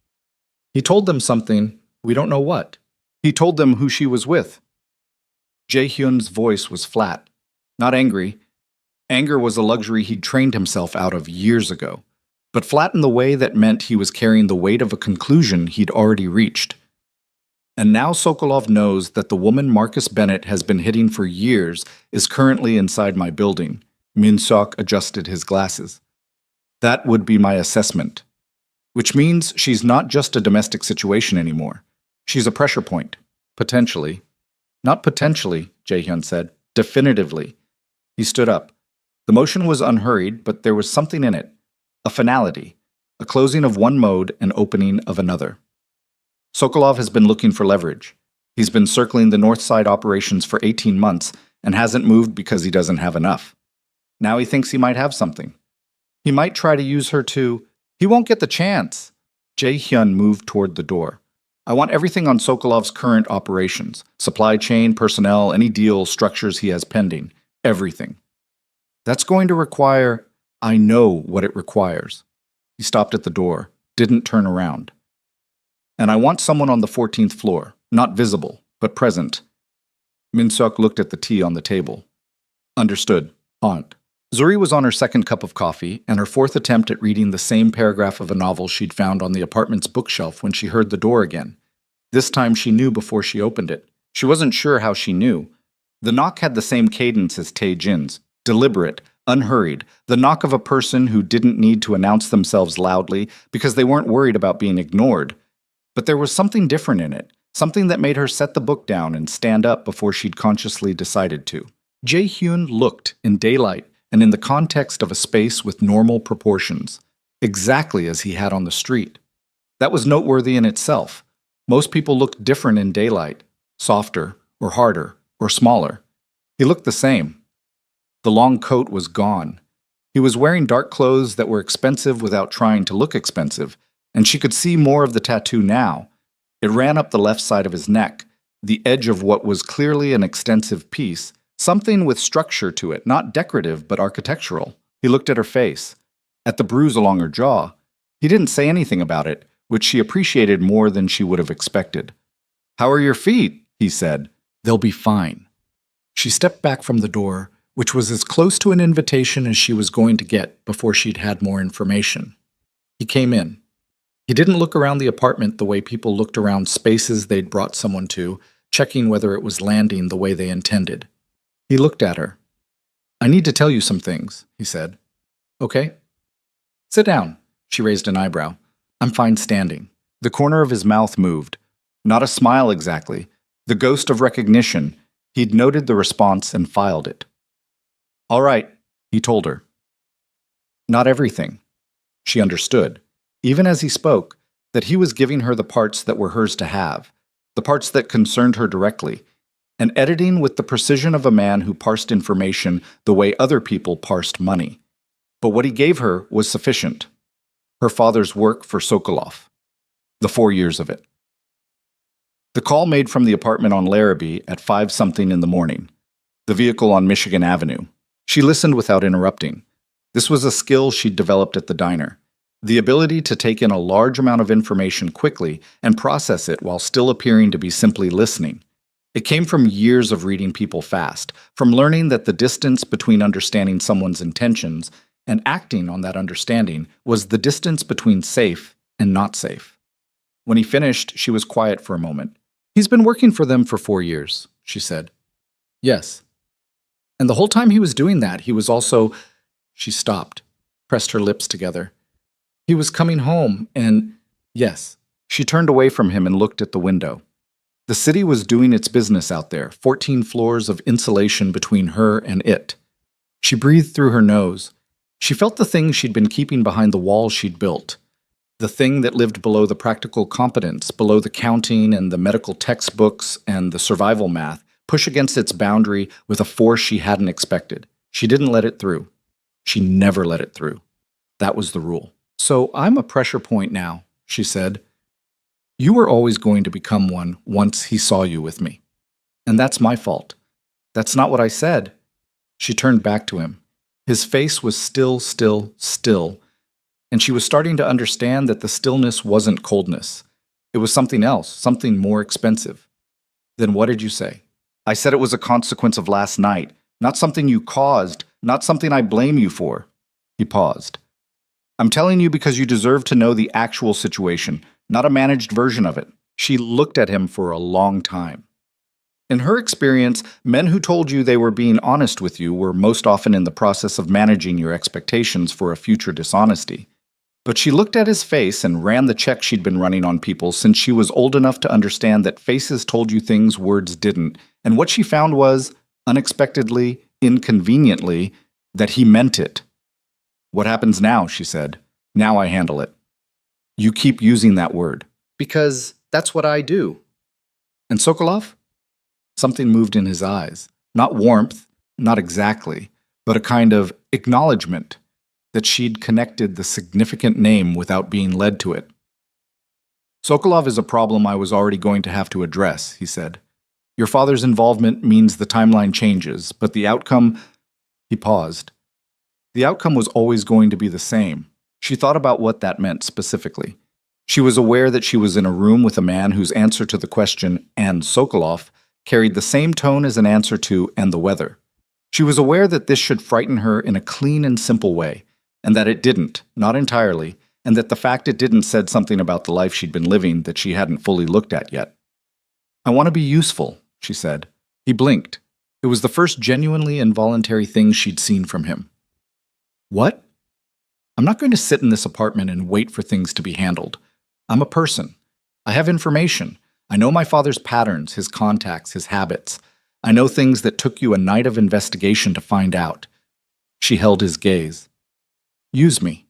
He told them something, we don't know what. He told them who she was with. Jae-hyun's voice was flat, not angry. Anger was a luxury he'd trained himself out of years ago, but flat in the way that meant he was carrying the weight of a conclusion he'd already reached. And now Sokolov knows that the woman Marcus Bennett has been hitting for years is currently inside my building. Min-seok adjusted his glasses. That would be my assessment. Which means she's not just a domestic situation anymore. She's a pressure point. Potentially. Not potentially, Jae-hyun said. Definitively. He stood up. The motion was unhurried, but there was something in it. A finality. A closing of one mode and opening of another. Sokolov has been looking for leverage. He's been circling the North Side operations for 18 months and hasn't moved because he doesn't have enough. Now he thinks he might have something. He might try to use her to... He won't get the chance. Jae-hyun moved toward the door. I want everything on Sokolov's current operations. Supply chain, personnel, any deal, structures he has pending. Everything. That's going to require... I know what it requires. He stopped at the door, didn't turn around. And I want someone on the 14th floor, not visible, but present. Min-seok looked at the tea on the table. Understood. Aunt. Zuri was on her second cup of coffee and her fourth attempt at reading the same paragraph of a novel she'd found on the apartment's bookshelf when she heard the door again. This time she knew before she opened it. She wasn't sure how she knew. The knock had the same cadence as Tae-jin's, deliberate, unhurried, the knock of a person who didn't need to announce themselves loudly because they weren't worried about being ignored. But there was something different in it, something that made her set the book down and stand up before she'd consciously decided to. Jae-hyun looked in daylight and in the context of a space with normal proportions, exactly as he had on the street. That was noteworthy in itself. Most people looked different in daylight, softer, or harder, or smaller. He looked the same. The long coat was gone. He was wearing dark clothes that were expensive without trying to look expensive, and she could see more of the tattoo now. It ran up the left side of his neck, the edge of what was clearly an extensive piece, something with structure to it, not decorative but architectural. He looked at her face, at the bruise along her jaw. He didn't say anything about it, which she appreciated more than she would have expected. "How are your feet?" he said. "They'll be fine." She stepped back from the door, which was as close to an invitation as she was going to get before she'd had more information. He came in. He didn't look around the apartment the way people looked around spaces they'd brought someone to, checking whether it was landing the way they intended. He looked at her. "I need to tell you some things," he said. "Okay." "Sit down." She raised an eyebrow. "I'm fine standing." The corner of his mouth moved. Not a smile exactly. The ghost of recognition. He'd noted the response and filed it. "All right," he told her. Not everything. She understood, even as he spoke, that he was giving her the parts that were hers to have, the parts that concerned her directly, and editing with the precision of a man who parsed information the way other people parsed money. But what he gave her was sufficient. Her father's work for Sokolov. The 4 years of it. The call made from the apartment on Larrabee at 5-something in the morning. The vehicle on Michigan Avenue. She listened without interrupting. This was a skill she'd developed at the diner. The ability to take in a large amount of information quickly and process it while still appearing to be simply listening. It came from years of reading people fast, from learning that the distance between understanding someone's intentions and acting on that understanding was the distance between safe and not safe. When he finished, she was quiet for a moment. "He's been working for them for 4 years, she said. "Yes." "And the whole time he was doing that, he was also..." She stopped, pressed her lips together. "He was coming home and..." "Yes." She turned away from him and looked at the window. The city was doing its business out there, 14 floors of insulation between her and it. She breathed through her nose. She felt the thing she'd been keeping behind the wall she'd built, the thing that lived below the practical competence, below the counting and the medical textbooks and the survival math, push against its boundary with a force she hadn't expected. She didn't let it through. She never let it through. That was the rule. "So I'm a pressure point now," she said. "You were always going to become one once he saw you with me. And that's my fault." "That's not what I said." She turned back to him. His face was still, and she was starting to understand that the stillness wasn't coldness. It was something else, something more expensive. "Then what did you say?" "I said it was a consequence of last night, not something you caused, not something I blame you for." He paused. "I'm telling you because you deserve to know the actual situation, not a managed version of it." She looked at him for a long time. In her experience, men who told you they were being honest with you were most often in the process of managing your expectations for a future dishonesty. But she looked at his face and ran the check she'd been running on people since she was old enough to understand that faces told you things words didn't, and what she found was, unexpectedly, inconveniently, that he meant it. "What happens now?" she said. "Now I handle it." "You keep using that word." "Because that's what I do." "And Sokolov?" Something moved in his eyes. Not warmth, not exactly, but a kind of acknowledgement that she'd connected the significant name without being led to it. "Sokolov is a problem I was already going to have to address," he said. "Your father's involvement means the timeline changes, but the outcome—" He paused. The outcome was always going to be the same. She thought about what that meant specifically. She was aware that she was in a room with a man whose answer to the question, "and Sokolov?" carried the same tone as an answer to "and the weather." She was aware that this should frighten her in a clean and simple way, and that it didn't, not entirely, and that the fact it didn't said something about the life she'd been living that she hadn't fully looked at yet. "I want to be useful," she said. He blinked. It was the first genuinely involuntary thing she'd seen from him. "What?" "I'm not going to sit in this apartment and wait for things to be handled. I'm a person. I have information. I know my father's patterns, his contacts, his habits. I know things that took you a night of investigation to find out." She held his gaze. "Use me.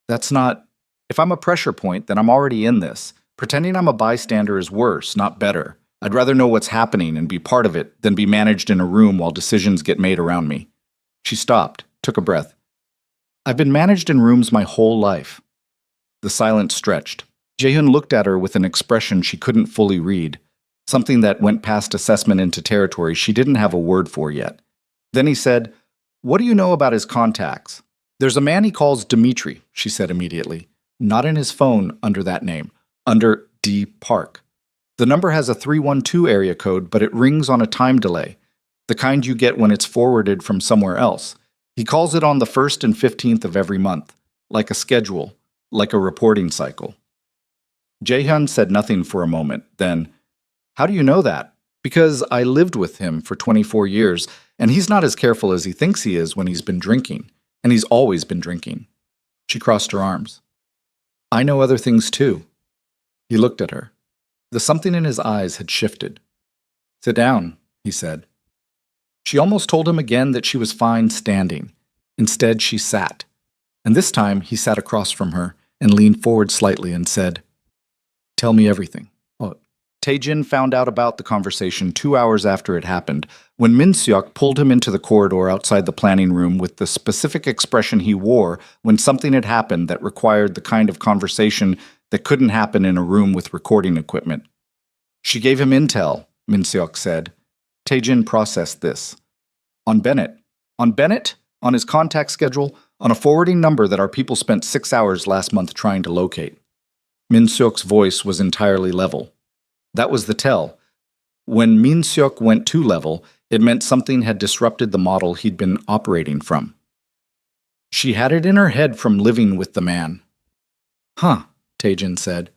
That's not... If I'm a pressure point, then I'm already in this. Pretending I'm a bystander is worse, not better. I'd rather know what's happening and be part of it than be managed in a room while decisions get made around me." She stopped, took a breath. "I've been managed in rooms my whole life." The silence stretched. Jae-hyun looked at her with an expression she couldn't fully read, something that went past assessment into territory she didn't have a word for yet. Then he said, "What do you know about his contacts?" "There's a man he calls Dmitri," she said immediately. "Not in his phone under that name, under D. Park. The number has a 312 area code, but it rings on a time delay, the kind you get when it's forwarded from somewhere else. He calls it on the 1st and 15th of every month, like a schedule, like a reporting cycle." Jae-hyun said nothing for a moment, then, "How do you know that?" "Because I lived with him for 24 years, and he's not as careful as he thinks he is when he's been drinking, and he's always been drinking." She crossed her arms. "I know other things too." He looked at her. The something in his eyes had shifted. "Sit down," he said. She almost told him again that she was fine standing. Instead, she sat. And this time, he sat across from her and leaned forward slightly and said, "Tell me everything." Tae-jin found out about the conversation 2 hours after it happened, when Min-seok pulled him into the corridor outside the planning room with the specific expression he wore when something had happened that required the kind of conversation that couldn't happen in a room with recording equipment. "She gave him intel," Min-seok said. Tae-jin processed this. "On Bennett. On Bennett? On his contact schedule? On a forwarding number that our people spent 6 hours last month trying to locate." Min-seok's voice was entirely level. That was the tell. When Min-seok went too level, it meant something had disrupted the model he'd been operating from. She had it in her head from living with the man. "Huh," Tae-jin said.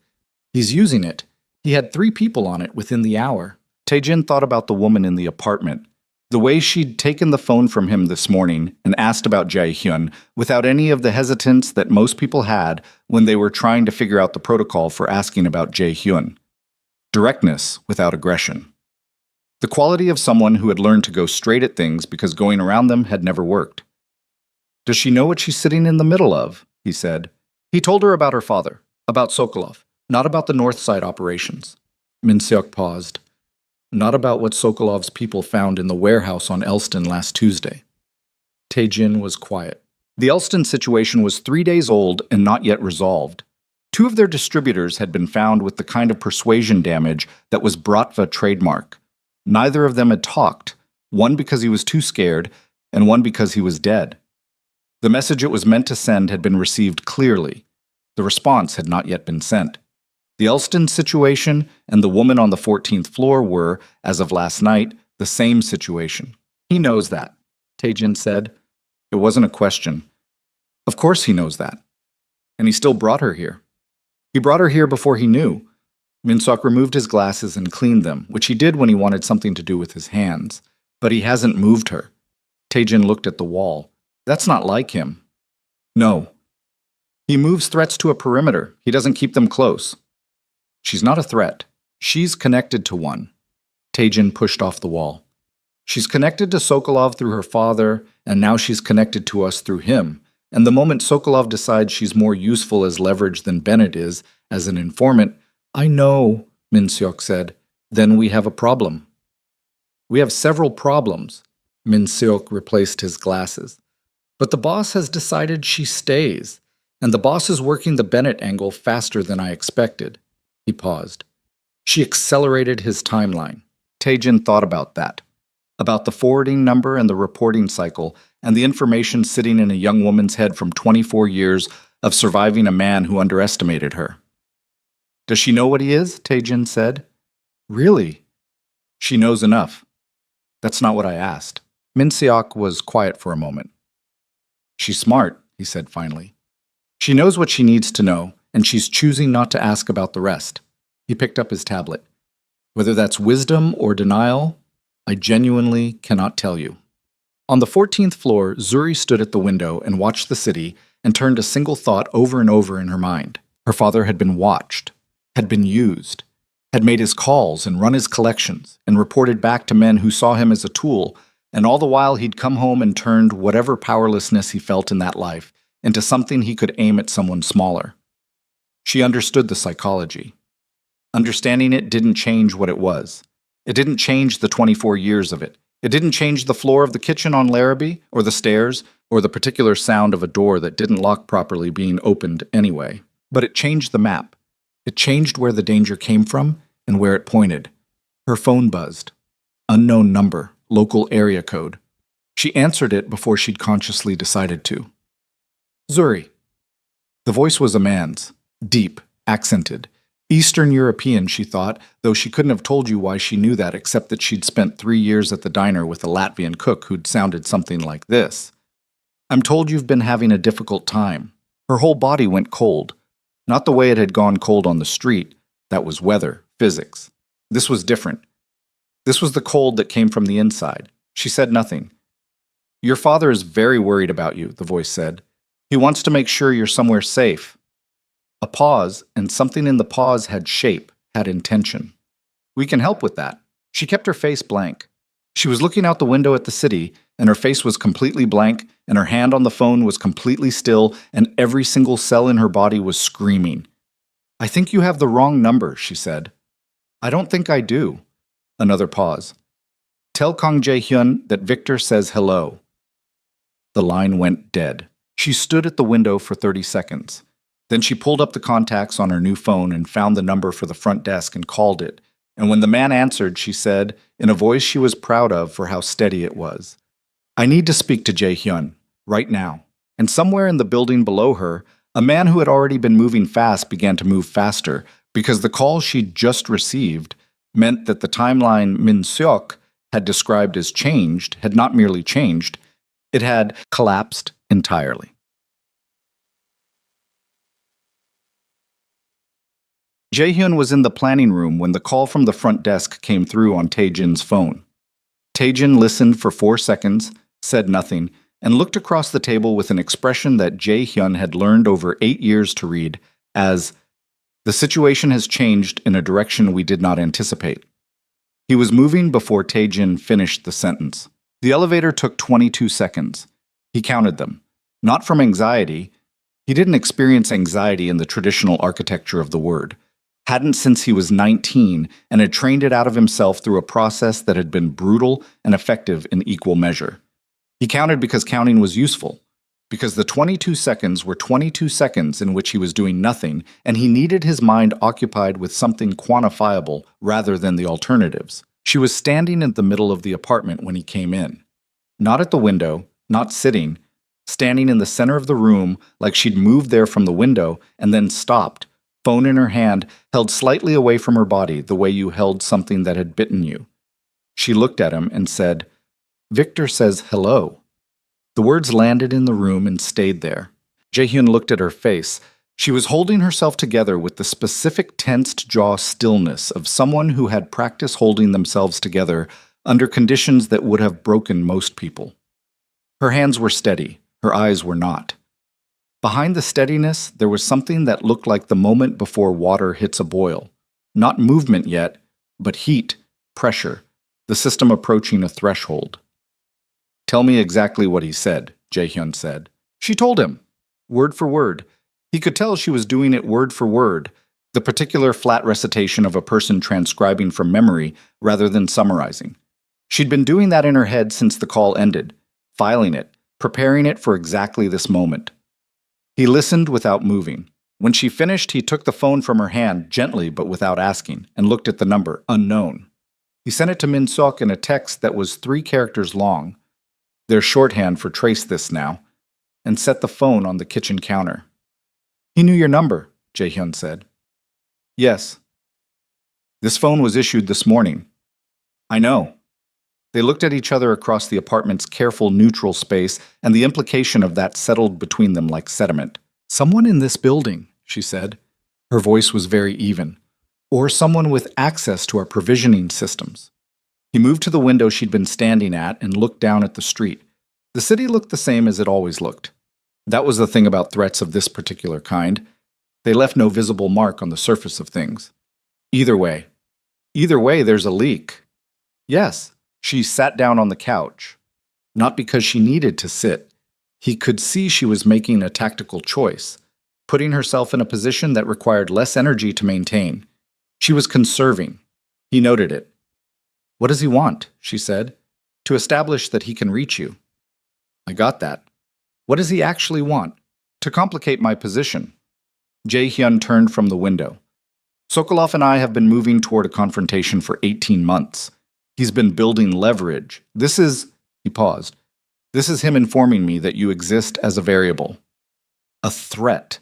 "He's using it. He had 3 people on it within the hour." Tae-jin thought about the woman in the apartment, the way she'd taken the phone from him this morning and asked about Jae-hyun without any of the hesitance that most people had when they were trying to figure out the protocol for asking about Jae-hyun. Directness without aggression. The quality of someone who had learned to go straight at things because going around them had never worked. Does she know what she's sitting in the middle of? He said. He told her about her father, about Sokolov, not about the North Side operations. Minsyuk paused. Not about what Sokolov's people found in the warehouse on Elston last Tuesday. Tae-jin was quiet. The Elston situation was 3 days old and not yet resolved. 2 of their distributors had been found with the kind of persuasion damage that was Bratva trademark. Neither of them had talked, one because he was too scared, and one because he was dead. The message it was meant to send had been received clearly. The response had not yet been sent. The Elston situation and the woman on the 14th floor were, as of last night, the same situation. He knows that, Tae-jin said. It wasn't a question. Of course he knows that. And he still brought her here. He brought her here before he knew. Minseok removed his glasses and cleaned them, which he did when he wanted something to do with his hands. But he hasn't moved her. Tae-jin looked at the wall. That's not like him. No. He moves threats to a perimeter. He doesn't keep them close. She's not a threat. She's connected to one. Tae-jin pushed off the wall. She's connected to Sokolov through her father, and now she's connected to us through him. And the moment Sokolov decides she's more useful as leverage than Bennett is, as an informant, I know, Minseok said, then we have a problem. We have several problems. Minseok replaced his glasses. But the boss has decided she stays, and the boss is working the Bennett angle faster than I expected. He paused. She accelerated his timeline. Tae-jin thought about that. About the forwarding number and the reporting cycle, and the information sitting in a young woman's head from 24 years of surviving a man who underestimated her. Does she know what he is? Tae-jin said. Really? She knows enough. That's not what I asked. Minseok was quiet for a moment. She's smart, he said finally. She knows what she needs to know, and she's choosing not to ask about the rest. He picked up his tablet. Whether that's wisdom or denial, I genuinely cannot tell you. On the 14th floor, Zuri stood at the window and watched the city and turned a single thought over and over in her mind. Her father had been watched, had been used, had made his calls and run his collections, and reported back to men who saw him as a tool, and all the while he'd come home and turned whatever powerlessness he felt in that life into something he could aim at someone smaller. She understood the psychology. Understanding it didn't change what it was. It didn't change the 24 years of it. It didn't change the floor of the kitchen on Larrabee, or the stairs, or the particular sound of a door that didn't lock properly being opened anyway. But it changed the map. It changed where the danger came from and where it pointed. Her phone buzzed. Unknown number, local area code. She answered it before she'd consciously decided to. Zuri. The voice was a man's, deep, accented. Eastern European, she thought, though she couldn't have told you why she knew that except that she'd spent 3 years at the diner with a Latvian cook who'd sounded something like this. I'm told you've been having a difficult time. Her whole body went cold. Not the way it had gone cold on the street. That was weather, physics. This was different. This was the cold that came from the inside. She said nothing. Your father is very worried about you, the voice said. He wants to make sure you're somewhere safe. A pause, and something in the pause had shape, had intention. We can help with that. She kept her face blank. She was looking out the window at the city, and her face was completely blank, and her hand on the phone was completely still, and every single cell in her body was screaming. I think you have the wrong number, she said. I don't think I do. Another pause. Tell Kang Jae-hyun that Victor says hello. The line went dead. She stood at the window for 30 seconds. Then she pulled up the contacts on her new phone and found the number for the front desk and called it. And when the man answered, she said, in a voice she was proud of for how steady it was, I need to speak to Jae-hyun, right now. And somewhere in the building below her, a man who had already been moving fast began to move faster, because the call she'd just received meant that the timeline Min-seok had described as changed had not merely changed, it had collapsed entirely. Jae-hyun was in the planning room when the call from the front desk came through on Tae-jin's phone. Tae-jin listened for 4 seconds, said nothing, and looked across the table with an expression that Jae-hyun had learned over 8 years to read as, the situation has changed in a direction we did not anticipate. He was moving before Tae-jin finished the sentence. The elevator took 22 seconds. He counted them. Not from anxiety. He didn't experience anxiety in the traditional architecture of the word. Hadn't since he was 19 and had trained it out of himself through a process that had been brutal and effective in equal measure. He counted because counting was useful, because the 22 seconds were 22 seconds in which he was doing nothing, and he needed his mind occupied with something quantifiable rather than the alternatives. She was standing in the middle of the apartment when he came in. Not at the window, not sitting, standing in the center of the room like she'd moved there from the window and then stopped, phone in her hand, held slightly away from her body the way you held something that had bitten you. She looked at him and said, "Victor says hello." The words landed in the room and stayed there. Jaehyun looked at her face. She was holding herself together with the specific tensed jaw stillness of someone who had practiced holding themselves together under conditions that would have broken most people. Her hands were steady, her eyes were not. Behind the steadiness, there was something that looked like the moment before water hits a boil. Not movement yet, but heat, pressure, the system approaching a threshold. "Tell me exactly what he said," Jaehyun said. She told him, word for word. He could tell she was doing it word for word, the particular flat recitation of a person transcribing from memory rather than summarizing. She'd been doing that in her head since the call ended, filing it, preparing it for exactly this moment. He listened without moving. When she finished, he took the phone from her hand, gently but without asking, and looked at the number, unknown. He sent it to Min Seok in a text that was 3 characters long, their shorthand for trace this now, and set the phone on the kitchen counter. "He knew your number," Jaehyun said. "Yes. This phone was issued this morning." "I know." They looked at each other across the apartment's careful neutral space, and the implication of that settled between them like sediment. "Someone in this building," she said. Her voice was very even. "Or someone with access to our provisioning systems." He moved to the window she'd been standing at and looked down at the street. The city looked the same as it always looked. That was the thing about threats of this particular kind. They left no visible mark on the surface of things. Either way, there's a leak. Yes. She sat down on the couch. Not because she needed to sit. He could see she was making a tactical choice, putting herself in a position that required less energy to maintain. She was conserving. He noted it. "What does he want?" she said. "To establish that he can reach you." "I got that. What does he actually want?" "To complicate my position." Jae-hyun turned from the window. "Sokolov and I have been moving toward a confrontation for 18 months. He's been building leverage. He paused. "This is him informing me that you exist as a variable. A threat.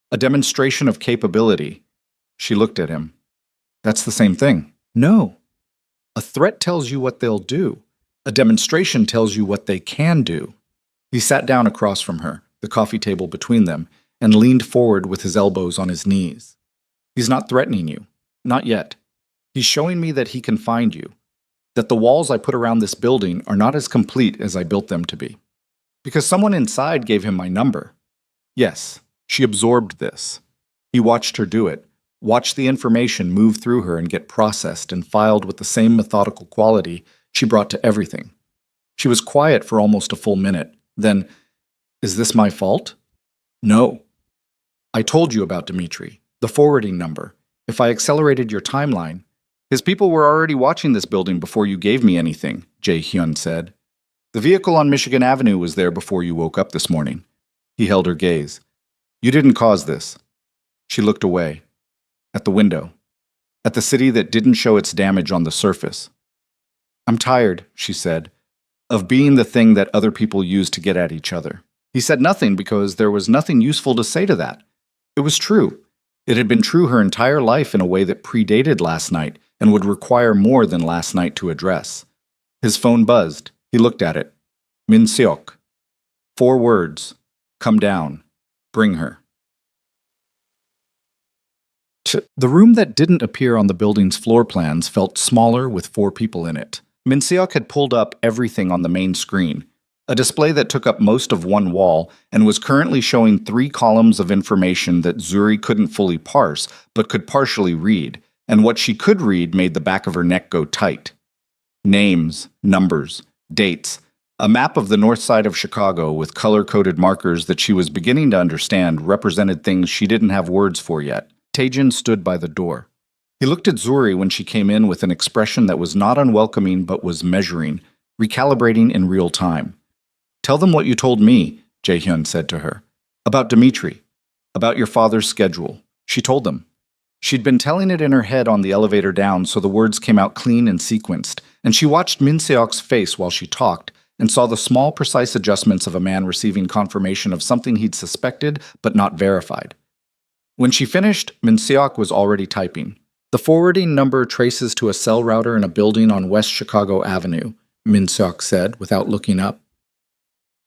A demonstration of capability." She looked at him. "That's the same thing." "No. A threat tells you what they'll do. A demonstration tells you what they can do." He sat down across from her, the coffee table between them, and leaned forward with his elbows on his knees. "He's not threatening you. Not yet. He's showing me that he can find you. That the walls I put around this building are not as complete as I built them to be. Because someone inside gave him my number. Yes, she absorbed this. He watched her do it, watched the information move through her and get processed and filed with the same methodical quality she brought to everything. She was quiet for almost a full minute. Then, "Is this my fault?" "No. I told you about Dmitri, the forwarding number. If I accelerated your timeline..." "His people were already watching this building before you gave me anything," Jae-hyun said. "The vehicle on Michigan Avenue was there before you woke up this morning." He held her gaze. "You didn't cause this." She looked away. At the window. At the city that didn't show its damage on the surface. "I'm tired," she said, "of being the thing that other people use to get at each other." He said nothing because there was nothing useful to say to that. It was true. It had been true her entire life in a way that predated last night and would require more than last night to address. His phone buzzed. He looked at it. Min Seok. 4 words. "Come down. Bring her." The room that didn't appear on the building's floor plans felt smaller with 4 people in it. Min Seok had pulled up everything on the main screen, a display that took up most of one wall and was currently showing 3 columns of information that Zuri couldn't fully parse but could partially read, and what she could read made the back of her neck go tight. Names, numbers, dates, A map of the north side of Chicago with color-coded markers that she was beginning to understand represented things she didn't have words for yet. Tejan stood by the door. He looked at Zuri when she came in with an expression that was not unwelcoming but was measuring, recalibrating in real time. "Tell them what you told me," Jae-hyun said to her. "About Dmitri. About your father's schedule." She told them. She'd been telling it in her head on the elevator down, so the words came out clean and sequenced, and she watched Min Seok's face while she talked and saw the small, precise adjustments of a man receiving confirmation of something he'd suspected but not verified. When she finished, Min Seok was already typing. "The forwarding number traces to a cell router in a building on West Chicago Avenue," Min Seok said without looking up.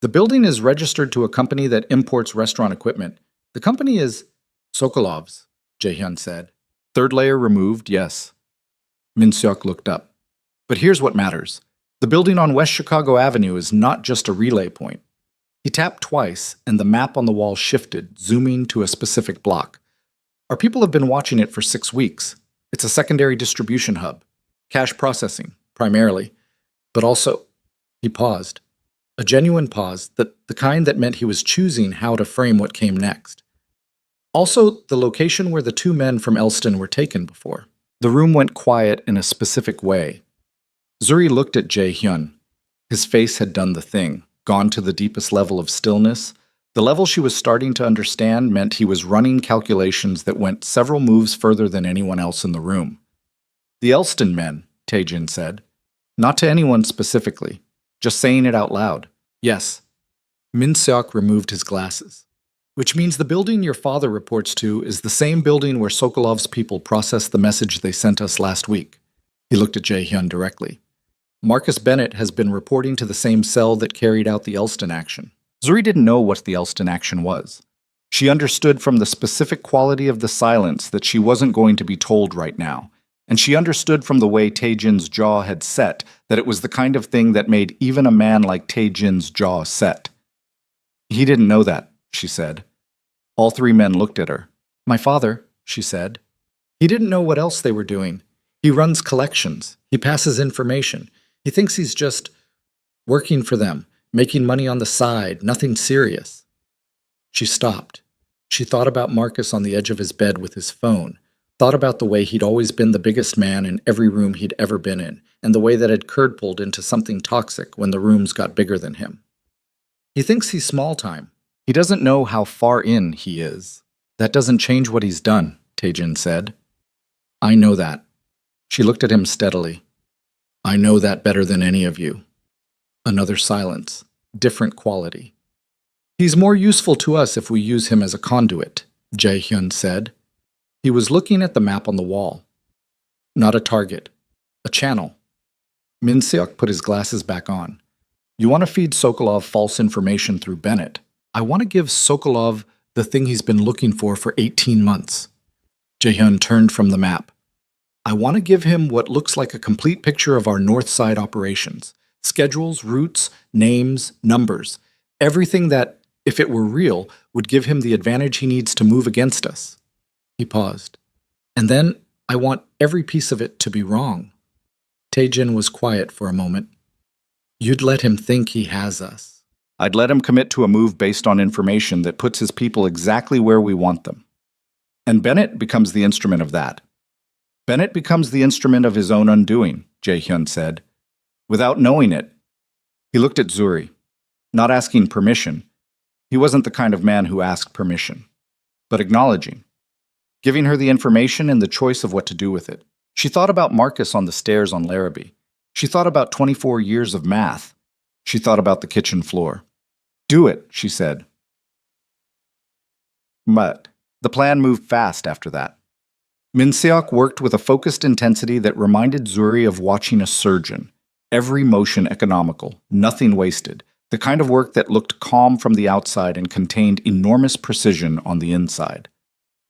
"The building is registered to a company that imports restaurant equipment. The company is Sokolov's," Jae-hyun said. "Third layer removed, yes." Min Seok looked up. "But here's what matters. The building on West Chicago Avenue is not just a relay point." He tapped twice, and the map on the wall shifted, zooming to a specific block. "Our people have been watching it for 6 weeks. It's a secondary distribution hub. Cash processing, primarily. But also—" He paused. A genuine pause, the kind that meant he was choosing how to frame what came next. "Also, the location where the 2 men from Elston were taken before." The room went quiet in a specific way. Zuri looked at Jae-hyun. His face had done the thing, gone to the deepest level of stillness. The level she was starting to understand meant he was running calculations that went several moves further than anyone else in the room. "The Elston men," Taejin said. "Not to anyone specifically. Just saying it out loud." "Yes." Min Seok removed his glasses. "Which means the building your father reports to is the same building where Sokolov's people processed the message they sent us last week." He looked at Jae-hyun directly. "Marcus Bennett has been reporting to the same cell that carried out the Elston action." Zuri didn't know what the Elston action was. She understood from the specific quality of the silence that she wasn't going to be told right now, and she understood from the way Taejin's jaw had set that it was the kind of thing that made even a man like Taejin's jaw set. "He didn't know that," she said. All 3 men looked at her. "My father," she said. "He didn't know what else they were doing. He runs collections. He passes information. He thinks he's just working for them, making money on the side, nothing serious." She stopped. She thought about Marcus on the edge of his bed with his phone, thought about the way he'd always been the biggest man in every room he'd ever been in, and the way that had curd-pulled into something toxic when the rooms got bigger than him. "He thinks he's small time. He doesn't know how far in he is." "That doesn't change what he's done," Taejin said. "I know that." She looked at him steadily. "I know that better than any of you." Another silence, different quality. "He's more useful to us if we use him as a conduit," Jae-hyun said. He was looking at the map on the wall. "Not a target. A channel." Min Seok put his glasses back on. "You want to feed Sokolov false information through Bennett. I want to give Sokolov the thing he's been looking for 18 months. Jae-hyun turned from the map. "I want to give him what looks like a complete picture of our north side operations. Schedules, routes, names, numbers. Everything that, if it were real, would give him the advantage he needs to move against us." He paused. "And then I want every piece of it to be wrong." Taejin was quiet for a moment. "You'd let him think he has us." "I'd let him commit to a move based on information that puts his people exactly where we want them. And Bennett becomes the instrument of that." "Bennett becomes the instrument of his own undoing," Jae-hyun said. "Without knowing it." He looked at Zuri. Not asking permission. He wasn't the kind of man who asked permission. But acknowledging. Giving her the information and the choice of what to do with it. She thought about Marcus on the stairs on Larrabee. She thought about 24 years of math. She thought about the kitchen floor. "Do it," she said. But the plan moved fast after that. Min Seok worked with a focused intensity that reminded Zuri of watching a surgeon. Every motion economical, nothing wasted. The kind of work that looked calm from the outside and contained enormous precision on the inside.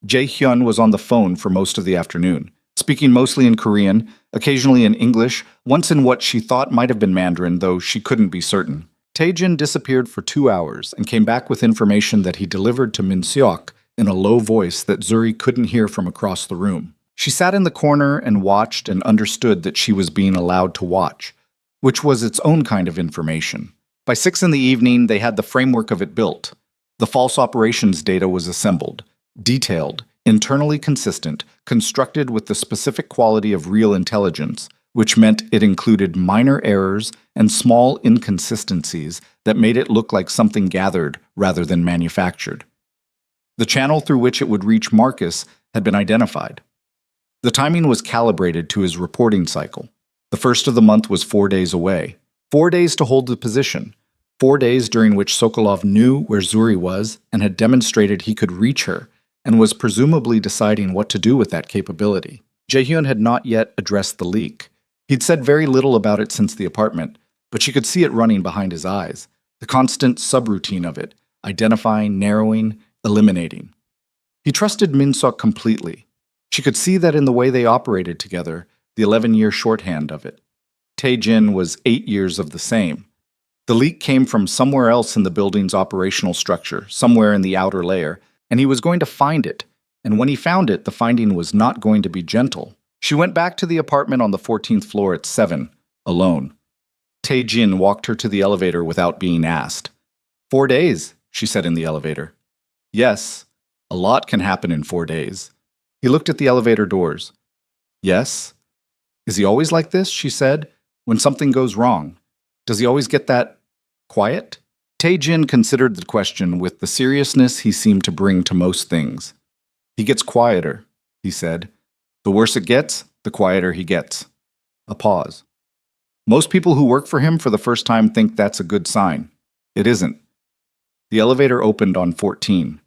Jae-hyun was on the phone for most of the afternoon, speaking mostly in Korean, occasionally in English, once in what she thought might have been Mandarin, though she couldn't be certain. Taejin disappeared for 2 hours and came back with information that he delivered to Min Seok in a low voice that Zuri couldn't hear from across the room. She sat in the corner and watched and understood that she was being allowed to watch, which was its own kind of information. By 6 in the evening, they had the framework of it built. The false operations data was assembled, detailed, internally consistent, constructed with the specific quality of real intelligence, which meant it included minor errors and small inconsistencies that made it look like something gathered rather than manufactured. The channel through which it would reach Marcus had been identified. The timing was calibrated to his reporting cycle. The first of the month was 4 days away. 4 days to hold the position. 4 days during which Sokolov knew where Zuri was and had demonstrated he could reach her, and was presumably deciding what to do with that capability. Jae-hyun had not yet addressed the leak. He'd said very little about it since the apartment, but she could see it running behind his eyes, the constant subroutine of it, identifying, narrowing, eliminating. He trusted Min-seok completely. She could see that in the way they operated together, the 11-year shorthand of it. Tae-jin was 8 years of the same. The leak came from somewhere else in the building's operational structure, somewhere in the outer layer, and he was going to find it. And when he found it, the finding was not going to be gentle. She went back to the apartment on the 14th floor at 7, alone. Tae-jin walked her to the elevator without being asked. 4 days, she said in the elevator. Yes, a lot can happen in 4 days. He looked at the elevator doors. Yes. Is he always like this, she said, when something goes wrong? Does he always get that quiet? Tae-jin considered the question with the seriousness he seemed to bring to most things. He gets quieter, he said. The worse it gets, the quieter he gets. A pause. Most people who work for him for the first time think that's a good sign. It isn't. The elevator opened on 14.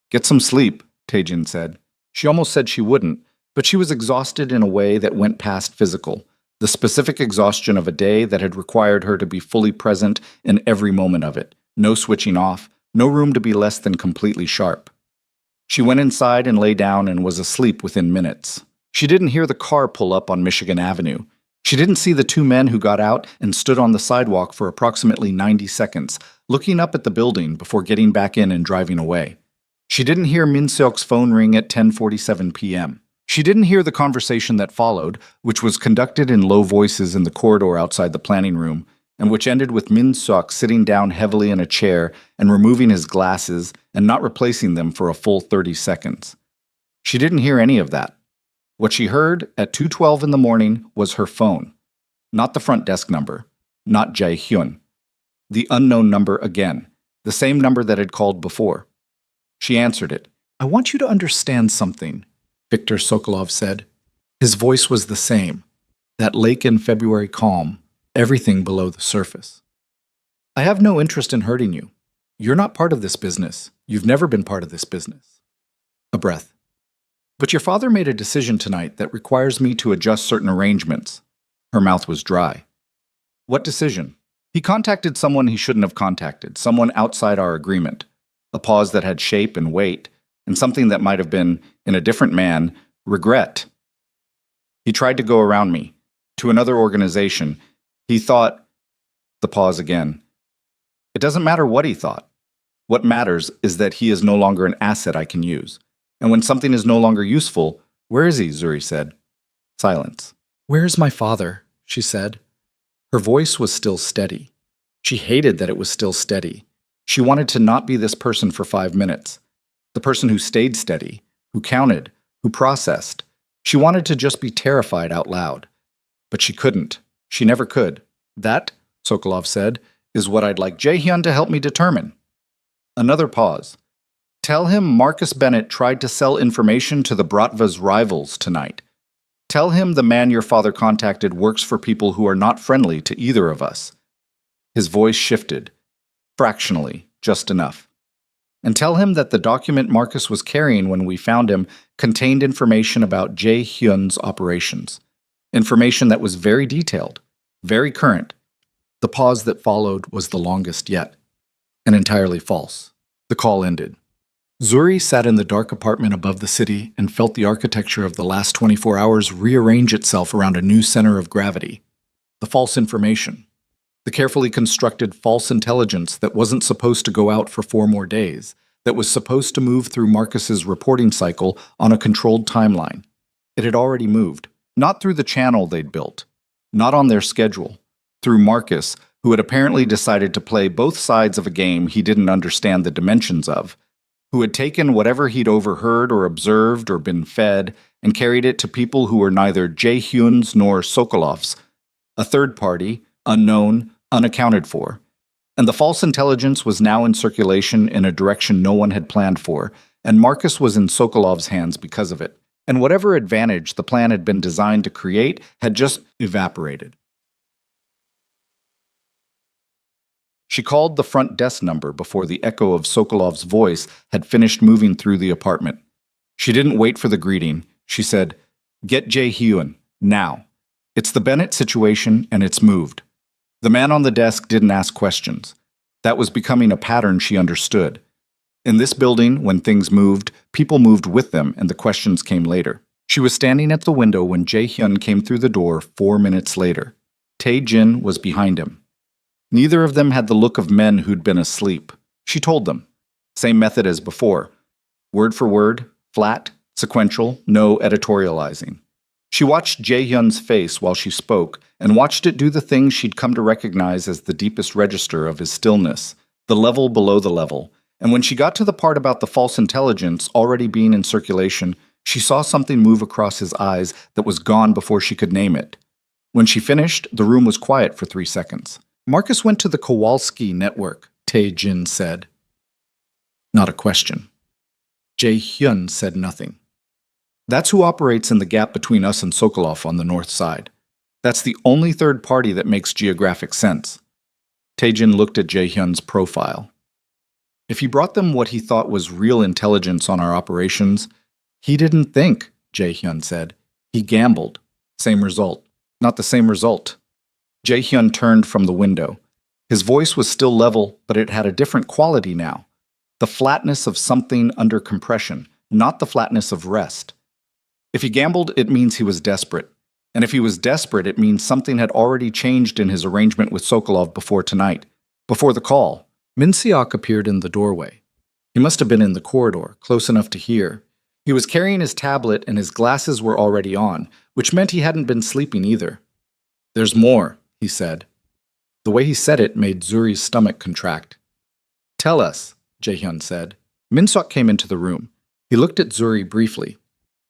Get some sleep, Tae-jin said. She almost said she wouldn't, but she was exhausted in a way that went past physical, the specific exhaustion of a day that had required her to be fully present in every moment of it. No switching off, no room to be less than completely sharp. She went inside and lay down and was asleep within minutes. She didn't hear the car pull up on Michigan Avenue. She didn't see the 2 men who got out and stood on the sidewalk for approximately 90 seconds, looking up at the building before getting back in and driving away. She didn't hear Min-seok's phone ring at 10:47 p.m. She didn't hear the conversation that followed, which was conducted in low voices in the corridor outside the planning room, and which ended with Min-seok sitting down heavily in a chair and removing his glasses and not replacing them for a full 30 seconds. She didn't hear any of that. What she heard at 2:12 in the morning was her phone. Not the front desk number. Not Jae-hyun. The unknown number again. The same number that had called before. She answered it. I want you to understand something, Viktor Sokolov said. His voice was the same. That lake in February calm. Everything below the surface. I have no interest in hurting you. You're not part of this business. You've never been part of this business. A breath. But your father made a decision tonight that requires me to adjust certain arrangements. Her mouth was dry. What decision? He contacted someone he shouldn't have contacted, someone outside our agreement. A pause that had shape and weight, and something that might have been, in a different man, regret. He tried to go around me, to another organization. He thought... The pause again. It doesn't matter what he thought. What matters is that he is no longer an asset I can use. And when something is no longer useful, where is he, Zuri said. Silence. Where is my father? She said. Her voice was still steady. She hated that it was still steady. She wanted to not be this person for 5 minutes. The person who stayed steady, who counted, who processed. She wanted to just be terrified out loud. But she couldn't. She never could. That, Sokolov said, is what I'd like Jae-hyun to help me determine. Another pause. Tell him Marcus Bennett tried to sell information to the Bratva's rivals tonight. Tell him the man your father contacted works for people who are not friendly to either of us. His voice shifted. Fractionally, just enough. And tell him that the document Marcus was carrying when we found him contained information about Jae-hyun's operations. Information that was very detailed, very current. The pause that followed was the longest yet, and entirely false. The call ended. Zuri sat in the dark apartment above the city and felt the architecture of the last 24 hours rearrange itself around a new center of gravity. The false information. The carefully constructed false intelligence that wasn't supposed to go out for 4 more days, that was supposed to move through Marcus's reporting cycle on a controlled timeline. It had already moved, not through the channel they'd built, not on their schedule, through Marcus, who had apparently decided to play both sides of a game he didn't understand the dimensions of, who had taken whatever he'd overheard or observed or been fed and carried it to people who were neither Jae-hyun's nor Sokolov's, a third party, unknown, unaccounted for. And the false intelligence was now in circulation in a direction no one had planned for, and Marcus was in Sokolov's hands because of it. And whatever advantage the plan had been designed to create had just evaporated. She called the front desk number before the echo of Sokolov's voice had finished moving through the apartment. She didn't wait for the greeting. She said, "Get Jae-hyun, now. It's the Bennett situation, and it's moved." The man on the desk didn't ask questions. That was becoming a pattern she understood. In this building, when things moved, people moved with them, and the questions came later. She was standing at the window when Jae-hyun came through the door 4 minutes later. Tae-jin was behind him. Neither of them had the look of men who'd been asleep. She told them. Same method as before. Word for word, flat, sequential, no editorializing. She watched Jae-hyun's face while she spoke, and watched it do the thing she'd come to recognize as the deepest register of his stillness, the level below the level. And when she got to the part about the false intelligence already being in circulation, she saw something move across his eyes that was gone before she could name it. When she finished, the room was quiet for 3 seconds. "Marcus went to the Kowalski network," Tae-jin said. Not a question. Jae-hyun said nothing. "That's who operates in the gap between us and Sokolov on the north side. That's the only third party that makes geographic sense." Tae-jin looked at Jae-hyun's profile. "If he brought them what he thought was real intelligence on our operations, he didn't think," Jae-hyun said. "He gambled. Same result. Not the same result." Jae-hyun turned from the window. His voice was still level, but it had a different quality now. The flatness of something under compression, not the flatness of rest. If he gambled, it means he was desperate. And if he was desperate, it means something had already changed in his arrangement with Sokolov before tonight, before the call. Min-seok appeared in the doorway. He must have been in the corridor, close enough to hear. He was carrying his tablet and his glasses were already on, which meant he hadn't been sleeping either. "There's more," he said. The way he said it made Zuri's stomach contract. "Tell us," Jae-hyun said. Min-seok came into the room. He looked at Zuri briefly.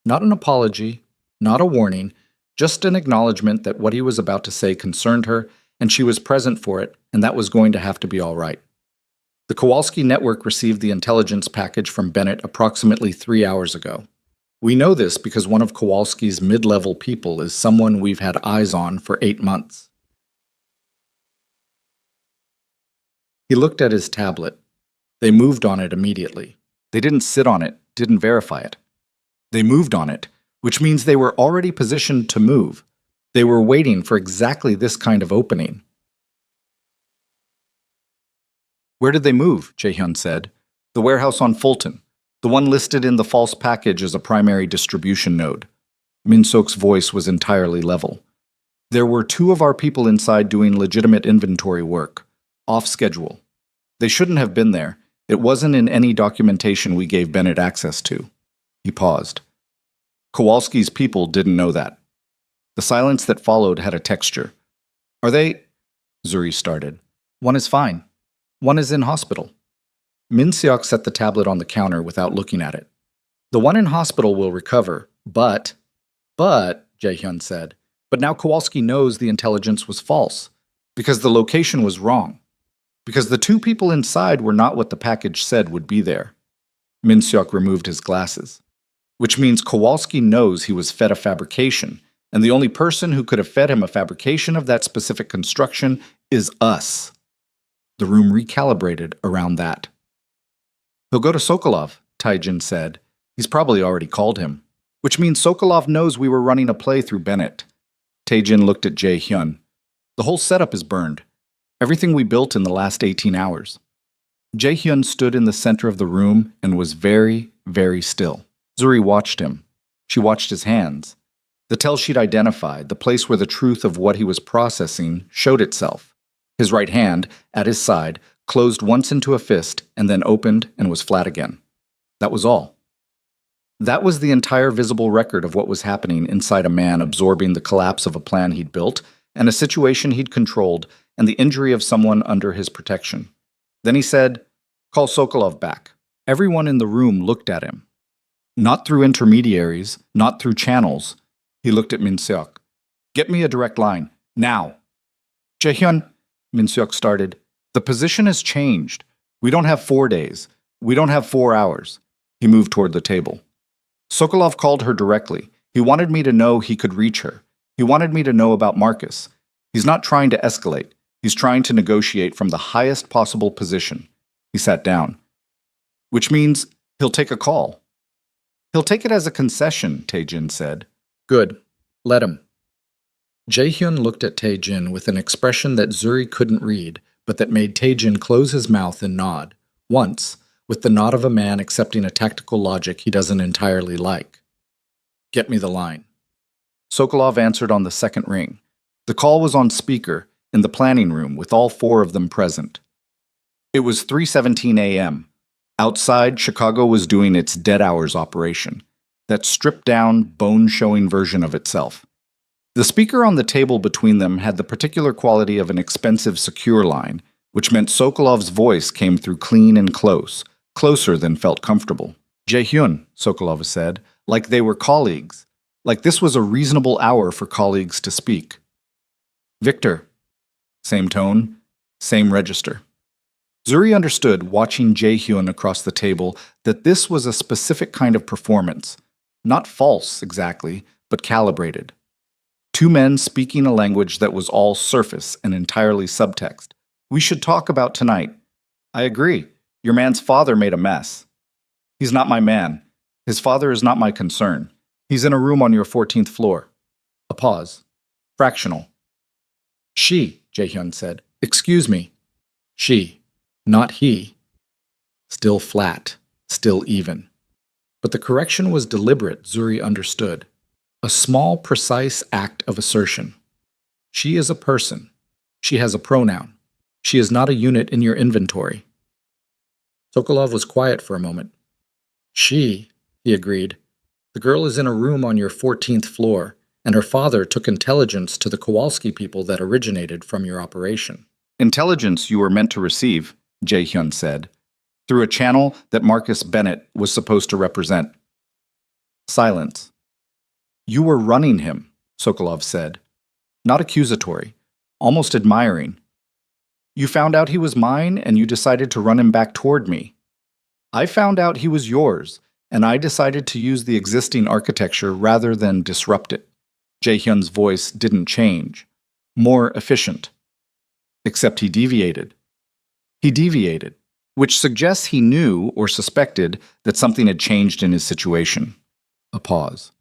Not an apology, not a warning, just an acknowledgement that what he was about to say concerned her, and she was present for it, and that was going to have to be all right. The Kowalski network received the intelligence package from Bennett approximately 3 hours ago. We know this because one of Kowalski's mid-level people is someone we've had eyes on for 8 months. He looked at his tablet. They moved on it immediately. They didn't sit on it, didn't verify it. They moved on it, which means they were already positioned to move. They were waiting for exactly this kind of opening. "Where did they move?" Jae-hyun said. "The warehouse on Fulton, the one listed in the false package as a primary distribution node." Min-seok's voice was entirely level. "There were 2 of our people inside doing legitimate inventory work, off schedule. They shouldn't have been there. It wasn't in any documentation we gave Bennett access to." He paused. Kowalski's people didn't know that. The silence that followed had a texture. "Are they—" Zuri started. "One is fine. One is in hospital." Min-seok set the tablet on the counter without looking at it. "The one in hospital will recover, but, Jae-hyun said, but now Kowalski knows the intelligence was false, because the location was wrong, because the 2 people inside were not what the package said would be there." Min-seok removed his glasses. "Which means Kowalski knows he was fed a fabrication, and the only person who could have fed him a fabrication of that specific construction is us." The room recalibrated around that. "He'll go to Sokolov," Tae-jin said. "He's probably already called him. Which means Sokolov knows we were running a play through Bennett." Tae-jin looked at Jae-hyun. "The whole setup is burned. Everything we built in the last 18 hours. Jae-hyun stood in the center of the room and was very, very still. Zuri watched him. She watched his hands. The tell she'd identified, the place where the truth of what he was processing, showed itself. His right hand, at his side, closed once into a fist and then opened and was flat again. That was all. That was the entire visible record of what was happening inside a man absorbing the collapse of a plan he'd built and a situation he'd controlled and the injury of someone under his protection. Then he said, "Call Sokolov back." Everyone in the room looked at him. Not through intermediaries, not through channels. He looked at Minseok. "Get me a direct line. Now." "Jaehyun," Minseok started, "the position has changed. We don't have 4 days. We don't have 4 hours." He moved toward the table. Sokolov called her directly. He wanted me to know he could reach her. He wanted me to know about Marcus. He's not trying to escalate. He's trying to negotiate from the highest possible position. He sat down. "Which means he'll take a call." "He'll take it as a concession," Tae-jin said. "Good. Let him." Jaehyun looked at Tae-jin with an expression that Zuri couldn't read, but that made Tae-jin close his mouth and nod, once, with the nod of a man accepting a tactical logic he doesn't entirely like. "Get me the line." Sokolov answered on the second ring. The call was on speaker, in the planning room, with all 4 of them present. It was 3:17 a.m. Outside, Chicago was doing its dead hours operation, that stripped-down, bone-showing version of itself. The speaker on the table between them had the particular quality of an expensive secure line, which meant Sokolov's voice came through clean and close, closer than felt comfortable. "Jaehyun," Sokolov said, like they were colleagues, like this was a reasonable hour for colleagues to speak. "Victor." Same tone, same register. Zuri understood, watching Jaehyun across the table, that this was a specific kind of performance. Not false, exactly, but calibrated. 2 men speaking a language that was all surface and entirely subtext. "We should talk about tonight." "I agree. Your man's father made a mess." "He's not my man. His father is not my concern. He's in a room on your 14th floor." A pause. Fractional. "She," Jaehyun said. "Excuse me." "She. Not he." Still flat. Still even. But the correction was deliberate, Zuri understood. A small, precise act of assertion. She is a person. She has a pronoun. She is not a unit in your inventory. Sokolov was quiet for a moment. "She," he agreed. "The girl is in a room on your 14th floor, and her father took intelligence to the Kowalski people that originated from your operation." "Intelligence you were meant to receive," Jaehyun said, "through a channel that Marcus Bennett was supposed to represent." Silence. "You were running him," Sokolov said. Not accusatory, almost admiring. "You found out he was mine, and you decided to run him back toward me. I found out he was yours, and I decided to use the existing architecture rather than disrupt it." Jaehyun's voice didn't change. More efficient. Except he deviated. He deviated, which suggests he knew or suspected that something had changed in his situation. A pause.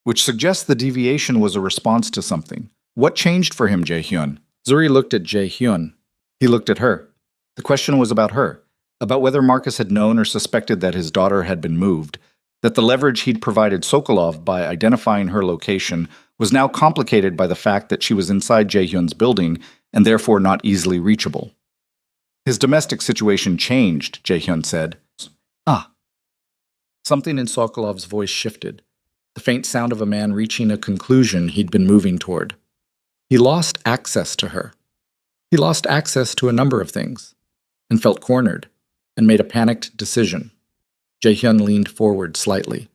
Which suggests the deviation was a response to something. What changed for him, Jaehyun? Zuri looked at Jaehyun. He looked at her. The question was about her, about whether Marcus had known or suspected that his daughter had been moved, that the leverage he'd provided Sokolov by identifying her location was now complicated by the fact that she was inside Jaehyun's building and therefore not easily reachable. "His domestic situation changed," Jaehyun said. "Ah." Something in Sokolov's voice shifted, the faint sound of a man reaching a conclusion he'd been moving toward. He lost access to her. He lost access to a number of things, and felt cornered, and made a panicked decision. Jaehyun leaned forward slightly,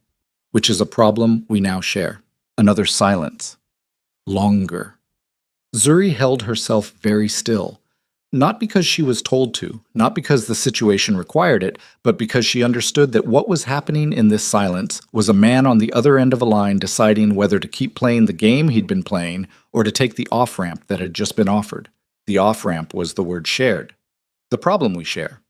which is a problem we now share. Another silence. Longer. Zuri held herself very still, not because she was told to, not because the situation required it, but because she understood that what was happening in this silence was a man on the other end of a line deciding whether to keep playing the game he'd been playing or to take the off-ramp that had just been offered. The off-ramp was the word shared. The problem we share.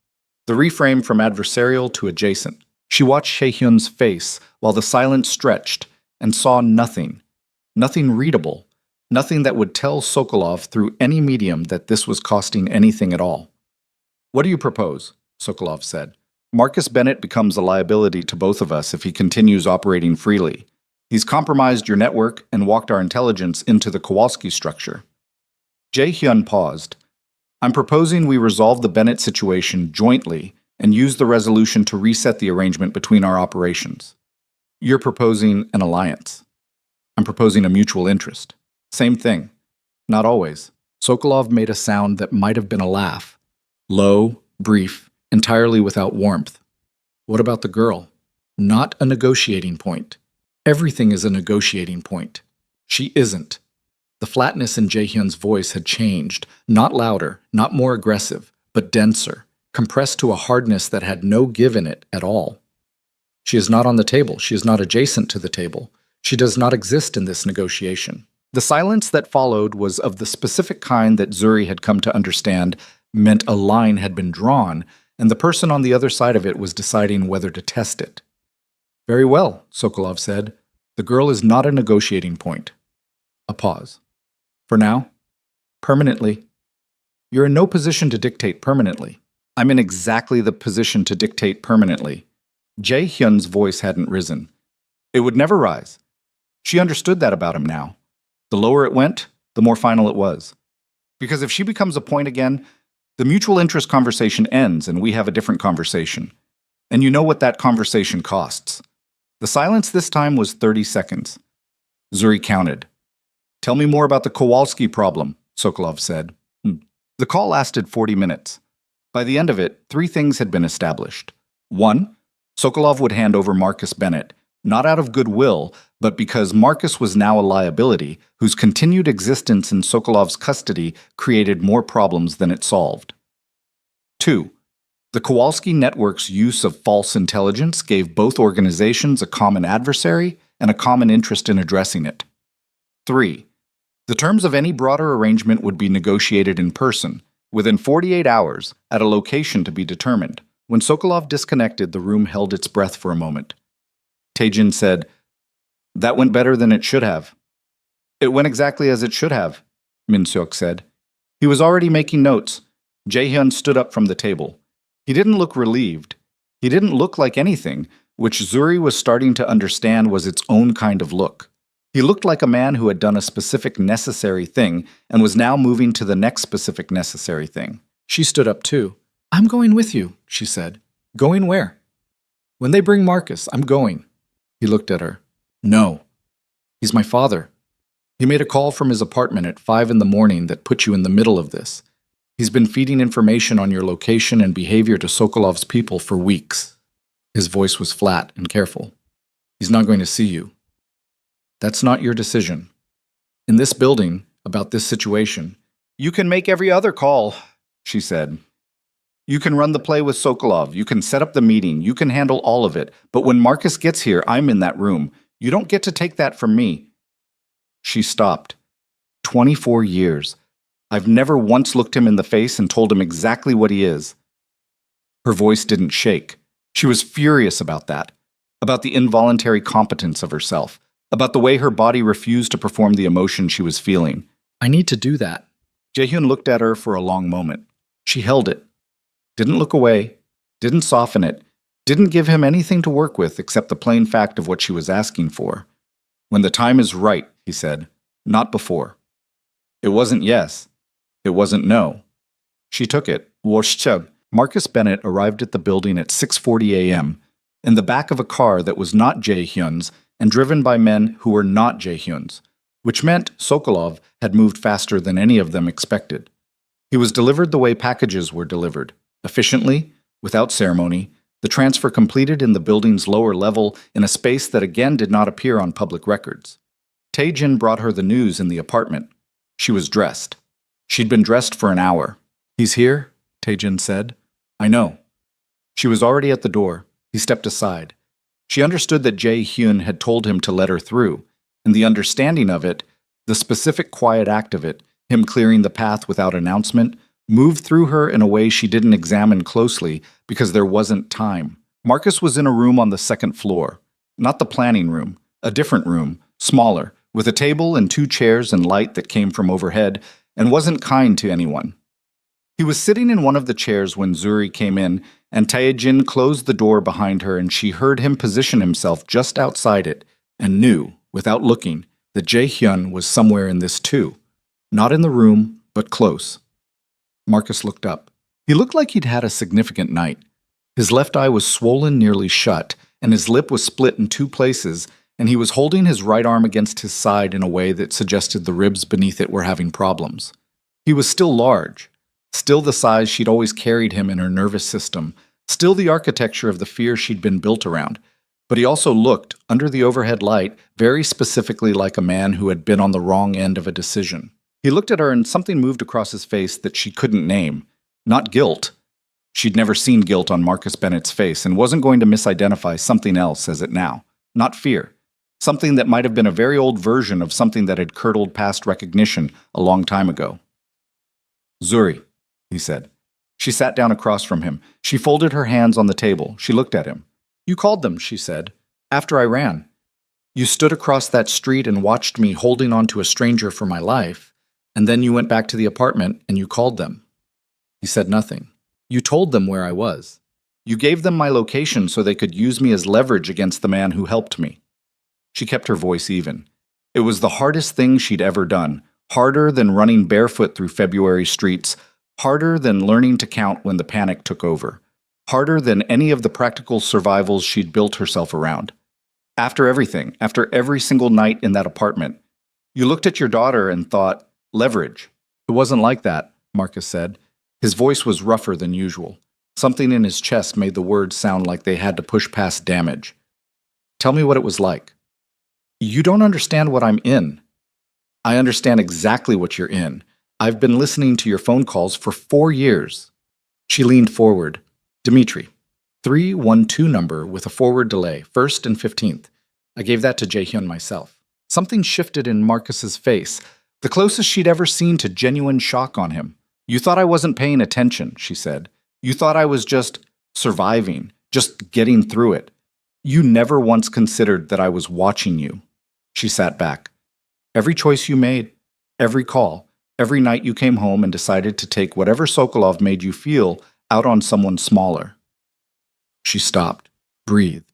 The reframe from adversarial to adjacent. She watched Jaehyun's face while the silence stretched and saw nothing. Nothing readable. Nothing that would tell Sokolov through any medium that this was costing anything at all. "What do you propose?" Sokolov said. "Marcus Bennett becomes a liability to both of us if he continues operating freely. He's compromised your network and walked our intelligence into the Kowalski structure." Jaehyun paused. "I'm proposing we resolve the Bennett situation jointly and use the resolution to reset the arrangement between our operations. You're proposing an alliance. I'm proposing a mutual interest. Same thing. Not always. Sokolov made a sound that might have been a laugh. Low, brief, entirely without warmth. What about the girl? Not a negotiating point. Everything is a negotiating point. She isn't. The flatness in Jae-hyun's voice had changed, not louder, not more aggressive, but denser, compressed to a hardness that had no give in it at all. She is not on the table. She is not adjacent to the table. She does not exist in this negotiation. The silence that followed was of the specific kind that Zuri had come to understand meant a line had been drawn, and the person on the other side of it was deciding whether to test it. Very well, Sokolov said. The girl is not a negotiating point. A pause. For now? Permanently? You're in no position to dictate permanently. I'm in exactly the position to dictate permanently. Jae-hyun's voice hadn't risen. It would never rise. She understood that about him now. The lower it went, the more final it was. Because if she becomes a point again, the mutual interest conversation ends and we have a different conversation. And you know what that conversation costs. The silence this time was 30 seconds. Zuri counted. Tell me more about the Kowalski problem, Sokolov said. The call lasted 40 minutes. By the end of it, 3 things had been established. 1, Sokolov would hand over Marcus Bennett, not out of goodwill, but because Marcus was now a liability whose continued existence in Sokolov's custody created more problems than it solved. 2, the Kowalski network's use of false intelligence gave both organizations a common adversary and a common interest in addressing it. 3, the terms of any broader arrangement would be negotiated in person, within 48 hours, at a location to be determined. When Sokolov disconnected, the room held its breath for a moment. Tae-jin said, "That went better than it should have." "It went exactly as it should have," Min-seok said. He was already making notes. Jae-hyun stood up from the table. He didn't look relieved. He didn't look like anything, which Zuri was starting to understand was its own kind of look. He looked like a man who had done a specific necessary thing and was now moving to the next specific necessary thing. She stood up too. "I'm going with you," she said. "Going where?" "When they bring Marcus, I'm going." He looked at her. "No. He's my father. He made a call from his apartment at 5 in the morning that put you in the middle of this. He's been feeding information on your location and behavior to Sokolov's people for weeks." His voice was flat and careful. "He's not going to see you. That's not your decision. In this building, about this situation, you can make every other call," she said. "You can run the play with Sokolov, you can set up the meeting, you can handle all of it, but when Marcus gets here, I'm in that room. You don't get to take that from me." She stopped. 24 years. I've never once looked him in the face and told him exactly what he is. Her voice didn't shake. She was furious about that, about the involuntary competence of herself, about the way her body refused to perform the emotion she was feeling. "I need to do that." Jae-hyun looked at her for a long moment. She held it. Didn't look away, didn't soften it, didn't give him anything to work with except the plain fact of what she was asking for. "When the time is right," he said, "not before." It wasn't yes. It wasn't no. She took it. Marcus Bennett arrived at the building at 6:40 a.m. in the back of a car that was not Jae-hyun's and driven by men who were not Jae-hyun's, which meant Sokolov had moved faster than any of them expected. He was delivered the way packages were delivered, efficiently, without ceremony, the transfer completed in the building's lower level in a space that again did not appear on public records. Tae-jin brought her the news in the apartment. She was dressed. She'd been dressed for an hour. "He's here," Tae-jin said. "I know." She was already at the door. He stepped aside. She understood that Jae-hyun had told him to let her through, and the understanding of it, the specific quiet act of it, him clearing the path without announcement, moved through her in a way she didn't examine closely because there wasn't time. Marcus was in a room on the 2nd floor. Not the planning room, a different room, smaller, with a table and 2 chairs and light that came from overhead, and wasn't kind to anyone. He was sitting in one of the chairs when Zuri came in, and Tae-jin closed the door behind her, and she heard him position himself just outside it, and knew, without looking, that Jae-hyun was somewhere in this too. Not in the room, but close. Marcus looked up. He looked like he'd had a significant night. His left eye was swollen nearly shut, and his lip was split in 2 places, and he was holding his right arm against his side in a way that suggested the ribs beneath it were having problems. He was still large, still the size she'd always carried him in her nervous system, still the architecture of the fear she'd been built around. But he also looked, under the overhead light, very specifically like a man who had been on the wrong end of a decision. He looked at her and something moved across his face that she couldn't name. Not guilt. She'd never seen guilt on Marcus Bennett's face and wasn't going to misidentify something else as it now. Not fear. Something that might have been a very old version of something that had curdled past recognition a long time ago. Zuri, he said. She sat down across from him. She folded her hands on the table. She looked at him. You called them, she said, after I ran. You stood across that street and watched me holding on to a stranger for my life, and then you went back to the apartment and you called them. He said nothing. You told them where I was. You gave them my location so they could use me as leverage against the man who helped me. She kept her voice even. It was the hardest thing she'd ever done, harder than running barefoot through February streets, harder than learning to count when the panic took over, harder than any of the practical survivals she'd built herself around. After everything, after every single night in that apartment, you looked at your daughter and thought, leverage. It wasn't like that, Marcus said. His voice was rougher than usual. Something in his chest made the words sound like they had to push past damage. Tell me what it was like. You don't understand what I'm in. I understand exactly what you're in. I've been listening to your phone calls for 4 years. She leaned forward. Dimitri, 312 number with a forward delay, 1st and 15th. I gave that to Jaehyun myself. Something shifted in Marcus's face, the closest she'd ever seen to genuine shock on him. You thought I wasn't paying attention, she said. You thought I was just surviving, just getting through it. You never once considered that I was watching you. She sat back. Every choice you made, every call, every night you came home and decided to take whatever Sokolov made you feel out on someone smaller. She stopped, breathed.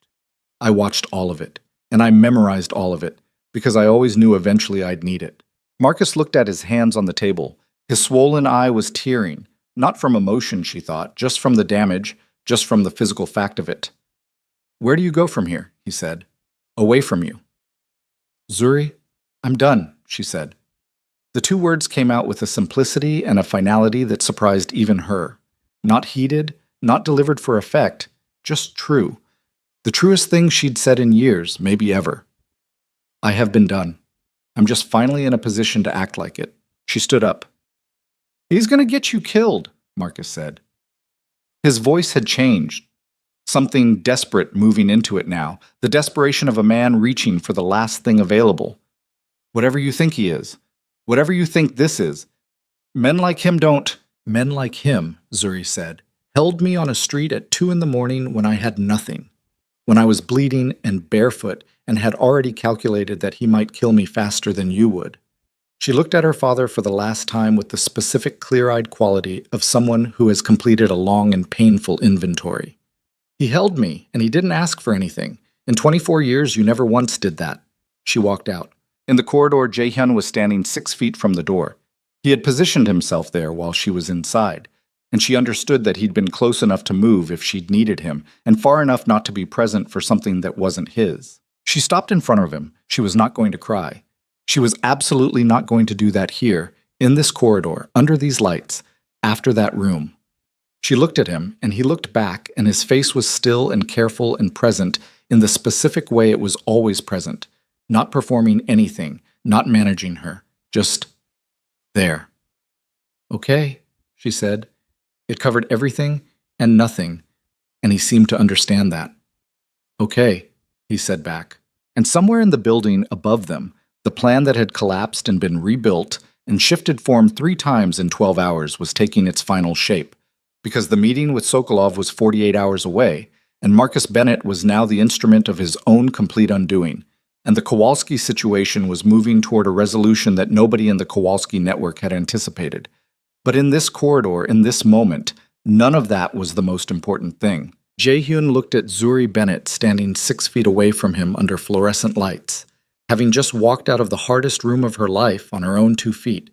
I watched all of it, and I memorized all of it, because I always knew eventually I'd need it. Marcus looked at his hands on the table. His swollen eye was tearing, not from emotion, she thought, just from the damage, just from the physical fact of it. Where do you go from here? He said. Away from you. Zuri, I'm done, she said. The two words came out with a simplicity and a finality that surprised even her. Not heated, not delivered for effect, just true. The truest thing she'd said in years, maybe ever. I have been done. I'm just finally in a position to act like it. She stood up. He's going to get you killed, Marcus said. His voice had changed. Something desperate moving into it now, the desperation of a man reaching for the last thing available. Whatever you think he is, whatever you think this is, men like him don't. Men like him, Zuri said, held me on a street at 2 a.m. when I had nothing, when I was bleeding and barefoot and had already calculated that he might kill me faster than you would. She looked at her father for the last time with the specific clear-eyed quality of someone who has completed a long and painful inventory. He held me, and he didn't ask for anything. In 24 years, you never once did that. She walked out. In the corridor, Jaehyun was standing 6 feet from the door. He had positioned himself there while she was inside, and she understood that he'd been close enough to move if she'd needed him, and far enough not to be present for something that wasn't his. She stopped in front of him. She was not going to cry. She was absolutely not going to do that here, in this corridor, under these lights, after that room. She looked at him, and he looked back, and his face was still and careful and present in the specific way it was always present, not performing anything, not managing her, just there. Okay, she said. It covered everything and nothing, and he seemed to understand that. Okay, he said back. And somewhere in the building above them, the plan that had collapsed and been rebuilt and shifted form 3 times in 12 hours was taking its final shape, because the meeting with Sokolov was 48 hours away, and Marcus Bennett was now the instrument of his own complete undoing, and the Kowalski situation was moving toward a resolution that nobody in the Kowalski network had anticipated. But in this corridor, in this moment, none of that was the most important thing. Jaehyun looked at Zuri Bennett standing 6 feet away from him under fluorescent lights, having just walked out of the hardest room of her life on her own 2 feet,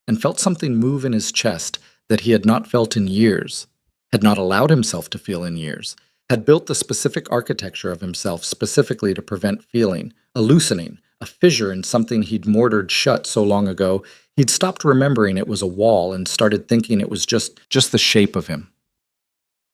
and felt something move in his chest that he had not felt in years, had not allowed himself to feel in years, had built the specific architecture of himself specifically to prevent feeling, a loosening, a fissure in something he'd mortared shut so long ago, he'd stopped remembering it was a wall and started thinking it was just the shape of him.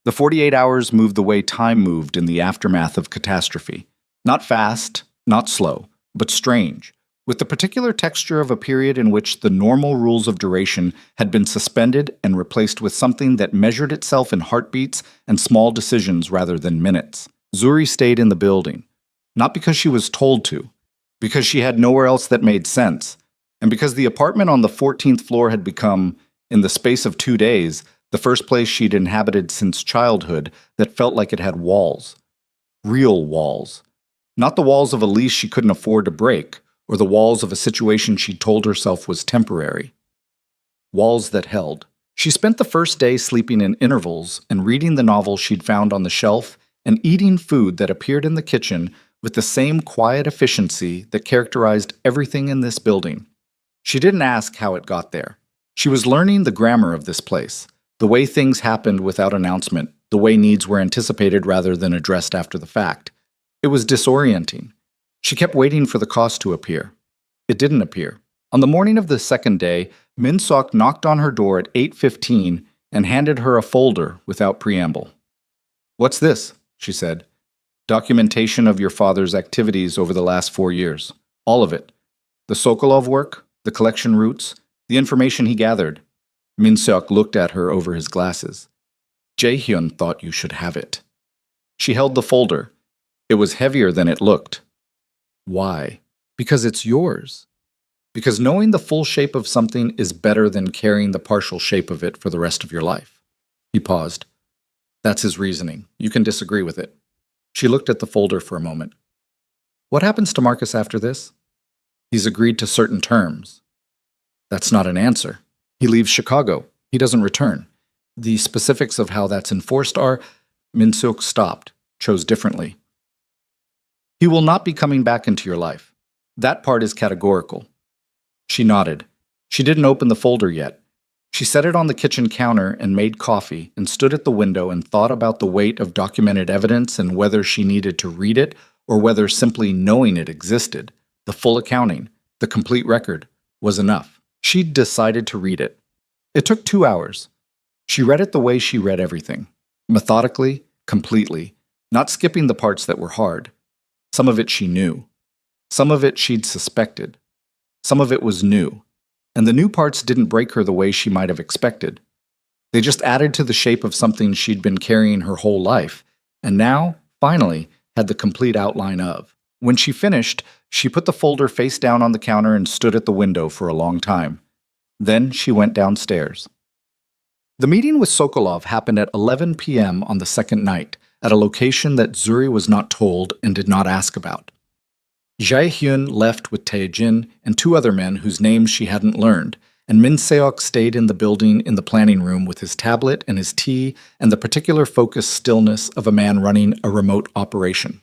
The 48 hours moved the way time moved in the aftermath of catastrophe. Not fast, not slow, but strange, with the particular texture of a period in which the normal rules of duration had been suspended and replaced with something that measured itself in heartbeats and small decisions rather than minutes. Zuri stayed in the building, not because she was told to, because she had nowhere else that made sense, and because the apartment on the 14th floor had become, in the space of 2 days, the first place she'd inhabited since childhood that felt like it had walls. Real walls. Not the walls of a lease she couldn't afford to break, or the walls of a situation she told herself was temporary. Walls that held. She spent the first day sleeping in intervals and reading the novel she'd found on the shelf and eating food that appeared in the kitchen with the same quiet efficiency that characterized everything in this building. She didn't ask how it got there. She was learning the grammar of this place, the way things happened without announcement, the way needs were anticipated rather than addressed after the fact. It was disorienting. She kept waiting for the cost to appear. It didn't appear. On the morning of the second day, Min Seok knocked on her door at 8:15 and handed her a folder without preamble. "What's this?" she said. "Documentation of your father's activities over the last 4 years. All of it. The Sokolov work, the collection routes, the information he gathered." Min Seok looked at her over his glasses. "Jae-hyun thought you should have it." She held the folder. It was heavier than it looked. "Why?" "Because it's yours. Because knowing the full shape of something is better than carrying the partial shape of it for the rest of your life." He paused. "That's his reasoning. You can disagree with it." She looked at the folder for a moment. "What happens to Marcus after this?" "He's agreed to certain terms." "That's not an answer. He leaves Chicago. He doesn't return. The specifics of how that's enforced are—" Min Seok stopped, chose differently. "He will not be coming back into your life. That part is categorical." She nodded. She didn't open the folder yet. She set it on the kitchen counter and made coffee and stood at the window and thought about the weight of documented evidence and whether she needed to read it or whether simply knowing it existed, the full accounting, the complete record, was enough. She'd decided to read it. It took 2 hours. She read it the way she read everything. Methodically, completely, not skipping the parts that were hard. Some of it she knew. Some of it she'd suspected. Some of it was new. And the new parts didn't break her the way she might have expected. They just added to the shape of something she'd been carrying her whole life, and now, finally, had the complete outline of. When she finished, she put the folder face down on the counter and stood at the window for a long time. Then she went downstairs. The meeting with Sokolov happened at 11 p.m. on the second night, at a location that Zuri was not told and did not ask about. Jae-hyun left with Tae-jin and 2 other men whose names she hadn't learned, and Min Seok stayed in the building in the planning room with his tablet and his tea and the particular focused stillness of a man running a remote operation.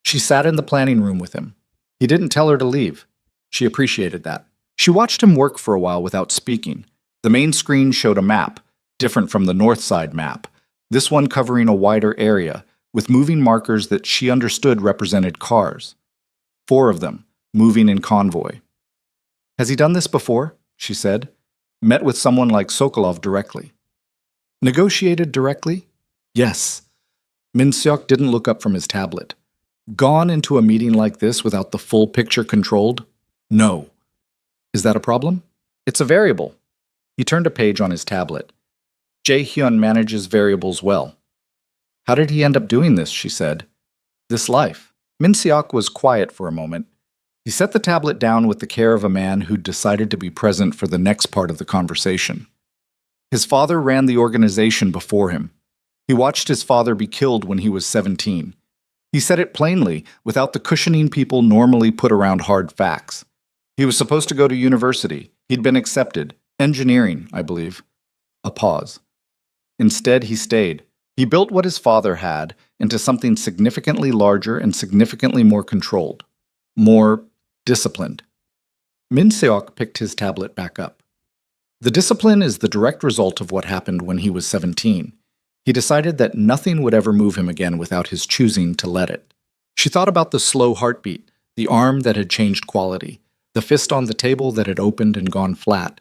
She sat in the planning room with him. He didn't tell her to leave. She appreciated that. She watched him work for a while without speaking. The main screen showed a map, different from the North Side map, this one covering a wider area, with moving markers that she understood represented cars. 4 of them, moving in convoy. "Has he done this before?" she said. "Met with someone like Sokolov directly." "Negotiated directly?" "Yes." Min Seok didn't look up from his tablet. "Gone into a meeting like this without the full picture controlled?" "No." "Is that a problem?" "It's a variable." He turned a page on his tablet. "Jae-hyun manages variables well." "How did he end up doing this?" she said. "This life." Min Seok was quiet for a moment. He set the tablet down with the care of a man who'd decided to be present for the next part of the conversation. His father ran the organization before him. He watched his father be killed when he was 17. He said it plainly, without the cushioning people normally put around hard facts. He was supposed to go to university. He'd been accepted. Engineering, I believe. A pause. Instead, he stayed. He built what his father had into something significantly larger and significantly more controlled. More disciplined. Min Seok picked his tablet back up. The discipline is the direct result of what happened when he was 17. He decided that nothing would ever move him again without his choosing to let it. She thought about the slow heartbeat, The arm that had changed quality. The fist on the table that had opened and gone flat.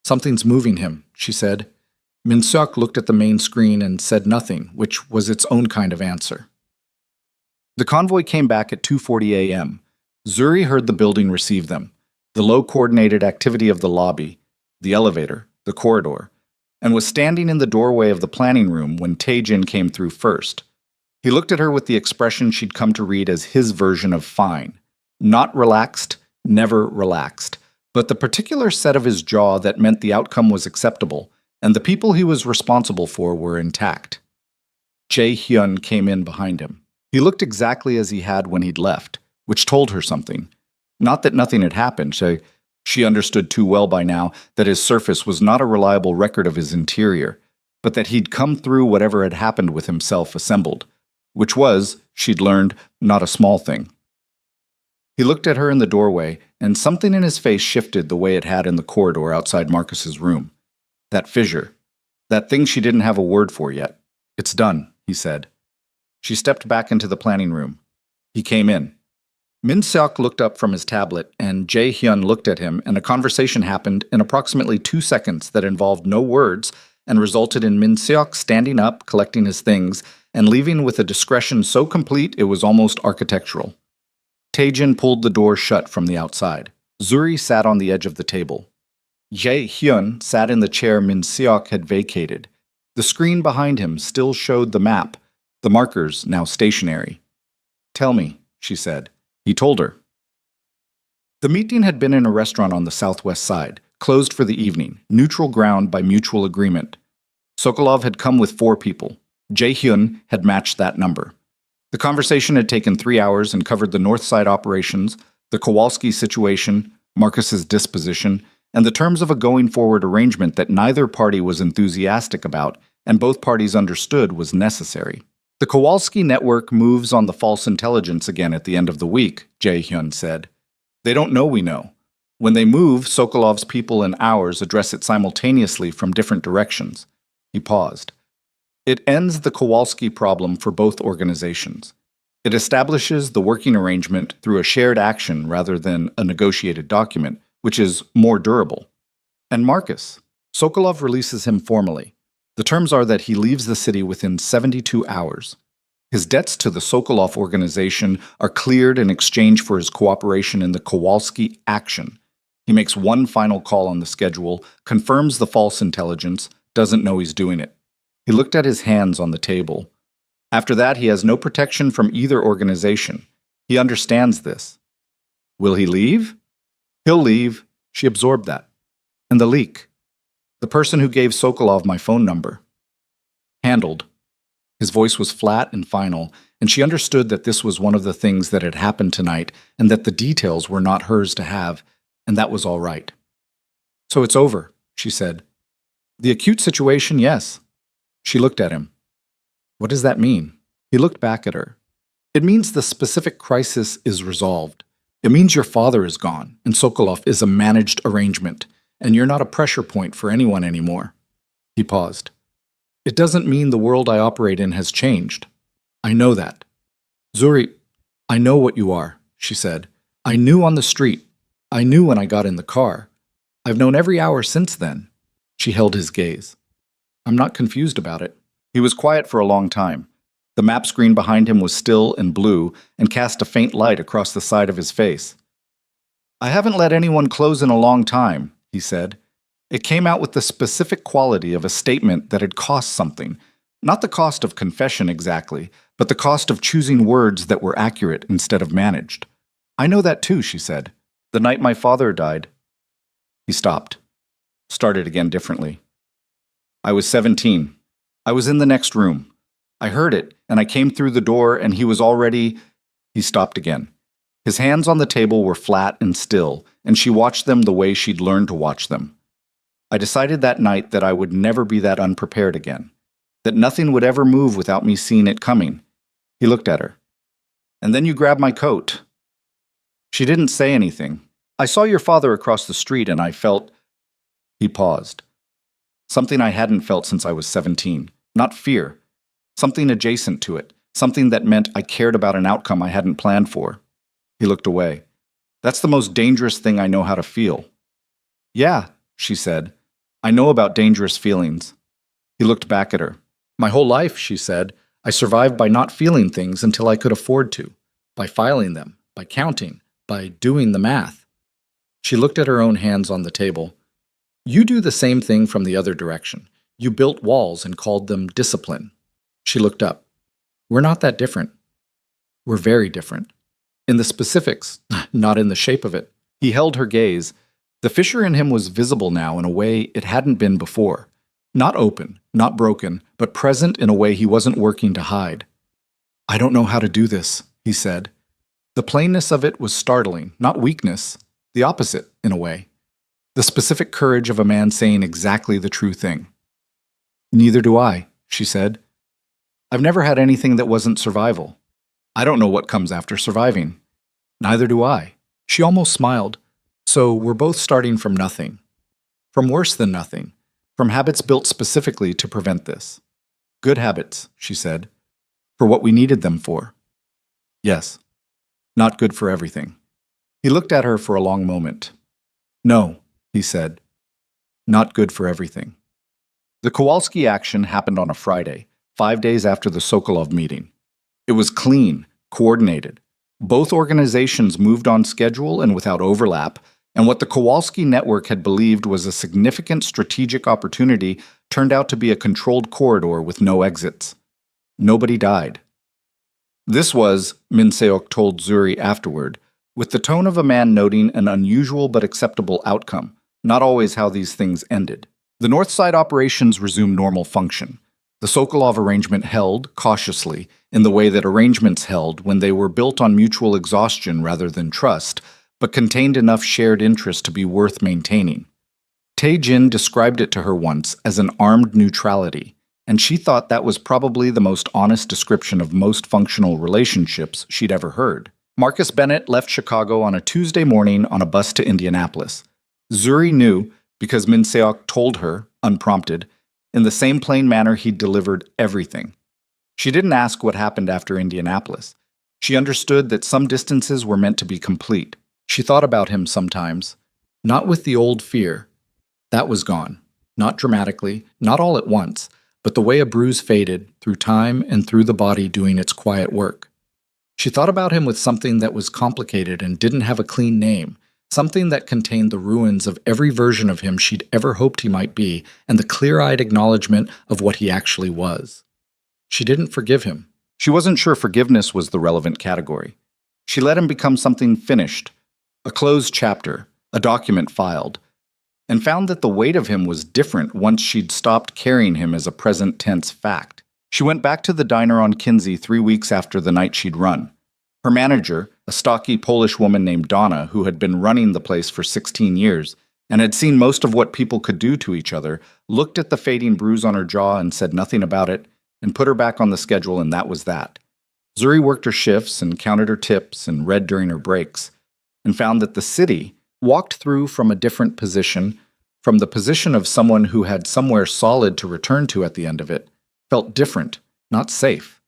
"Something's moving him," she said. Min-seok looked at the main screen and said nothing, which was its own kind of answer. The convoy came back at 2:40 a.m. Zuri heard the building receive them, the low-coordinated activity of the lobby, the elevator, the corridor, and was standing in the doorway of the planning room when Tae-jin came through first. He looked at her with the expression she'd come to read as his version of fine. Not relaxed, never relaxed, but the particular set of his jaw that meant the outcome was acceptable, and the people he was responsible for were intact. Jae-hyun came in behind him. He looked exactly as he had when he'd left, which told her something. Not that nothing had happened. She understood too well by now that his surface was not a reliable record of his interior, but that he'd come through whatever had happened with himself assembled, which was, she'd learned, not a small thing. He looked at her in the doorway, and something in his face shifted the way it had in the corridor outside Marcus's room. That fissure. That thing she didn't have a word for yet. "It's done," he said. She stepped back into the planning room. He came in. Min-seok looked up from his tablet, and Jae-hyun looked at him, and a conversation happened in approximately 2 seconds that involved no words and resulted in Min-seok standing up, collecting his things, and leaving with a discretion so complete it was almost architectural. Tae-jin pulled the door shut from the outside. Zuri sat on the edge of the table. Jae-hyun sat in the chair Min-seok had vacated. The screen behind him still showed the map, the markers now stationary. "Tell me," she said. He told her. The meeting had been in a restaurant on the southwest side, closed for the evening, neutral ground by mutual agreement. Sokolov had come with 4 people. Jae-hyun had matched that number. The conversation had taken 3 hours and covered the north side operations, the Kowalski situation, Marcus's disposition, and the terms of a going-forward arrangement that neither party was enthusiastic about and both parties understood was necessary. "The Kowalski network moves on the false intelligence again at the end of the week," Jae-hyun said. "They don't know we know. When they move, Sokolov's people and ours address it simultaneously from different directions." He paused. "It ends the Kowalski problem for both organizations. It establishes the working arrangement through a shared action rather than a negotiated document, which is more durable. And Marcus, Sokolov releases him formally. The terms are that he leaves the city within 72 hours. His debts to the Sokolov organization are cleared in exchange for his cooperation in the Kowalski action. He makes one final call on the schedule, confirms the false intelligence, doesn't know he's doing it. He looked at his hands on the table. After that, he has no protection from either organization. He understands this. Will he leave? He'll leave. She absorbed that. And the leak. The person who gave Sokolov my phone number. Handled. His voice was flat and final, and she understood that this was one of the things that had happened tonight, and that the details were not hers to have, and that was all right. "So it's over," she said. "The acute situation, yes." She looked at him. "What does that mean?" He looked back at her. "It means the specific crisis is resolved. It means your father is gone, and Sokolov is a managed arrangement, and you're not a pressure point for anyone anymore." He paused. "It doesn't mean the world I operate in has changed. I know that." "Zuri, I know what you are," she said. "I knew on the street. I knew when I got in the car. I've known every hour since then." She held his gaze. "I'm not confused about it." He was quiet for a long time. The map screen behind him was still and blue and cast a faint light across the side of his face. "I haven't let anyone close in a long time," he said. It came out with the specific quality of a statement that had cost something. Not the cost of confession exactly, but the cost of choosing words that were accurate instead of managed. "I know that too," she said. "The night my father died." He stopped. Started again differently. "I was 17. I was in the next room. I heard it, and I came through the door, and he was already—" He stopped again. His hands on the table were flat and still, and she watched them the way she'd learned to watch them. "I decided that night that I would never be that unprepared again, that nothing would ever move without me seeing it coming." He looked at her. "And then you grabbed my coat." She didn't say anything. "I saw your father across the street, and I felt—" He paused. "Something I hadn't felt since I was 17. Not fear. Something adjacent to it. Something that meant I cared about an outcome I hadn't planned for." He looked away. That's the most dangerous thing I know how to feel. Yeah, she said. I know about dangerous feelings. He looked back at her. My whole life, she said, I survived by not feeling things until I could afford to, by filing them, by counting, by doing the math. She looked at her own hands on the table. You do the same thing from the other direction. You built walls and called them discipline. She looked up. We're not that different. We're very different. In the specifics, not in the shape of it. He held her gaze. The fissure in him was visible now in a way it hadn't been before. Not open, not broken, but present in a way he wasn't working to hide. I don't know how to do this, he said. The plainness of it was startling, not weakness, the opposite, in a way. The specific courage of a man saying exactly the true thing. Neither do I, she said. I've never had anything that wasn't survival. I don't know what comes after surviving. Neither do I. She almost smiled. So we're both starting from nothing. From worse than nothing. From habits built specifically to prevent this. Good habits, she said. For what we needed them for. Yes. Not good for everything. He looked at her for a long moment. No, he said. Not good for everything. The Kowalski action happened on a Friday, 5 days after the Sokolov meeting. It was clean, coordinated. Both organizations moved on schedule and without overlap, and what the Kowalski network had believed was a significant strategic opportunity turned out to be a controlled corridor with no exits. Nobody died. This was, Min Seok told Zuri afterward, with the tone of a man noting an unusual but acceptable outcome, not always how these things ended. The North Side operations resumed normal function. The Sokolov arrangement held, cautiously, in the way that arrangements held when they were built on mutual exhaustion rather than trust, but contained enough shared interest to be worth maintaining. Tae-jin described it to her once as an armed neutrality, and she thought that was probably the most honest description of most functional relationships she'd ever heard. Marcus Bennett left Chicago on a Tuesday morning on a bus to Indianapolis. Zuri knew, because Min Seok told her, unprompted, in the same plain manner he'd delivered everything. She didn't ask what happened after Indianapolis. She understood that some distances were meant to be complete. She thought about him sometimes, not with the old fear. That was gone. Not dramatically, not all at once, but the way a bruise faded, through time and through the body doing its quiet work. She thought about him with something that was complicated and didn't have a clean name, something that contained the ruins of every version of him she'd ever hoped he might be, and the clear-eyed acknowledgement of what he actually was. She didn't forgive him. She wasn't sure forgiveness was the relevant category. She let him become something finished, a closed chapter, a document filed, and found that the weight of him was different once she'd stopped carrying him as a present tense fact. She went back to the diner on Kinsey 3 weeks after the night she'd run. Her manager, a stocky Polish woman named Donna, who had been running the place for 16 years and had seen most of what people could do to each other, looked at the fading bruise on her jaw and said nothing about it, and put her back on the schedule, and that was that. Zuri worked her shifts and counted her tips and read during her breaks, and found that the city walked through from a different position, from the position of someone who had somewhere solid to return to at the end of it, felt different, not safe.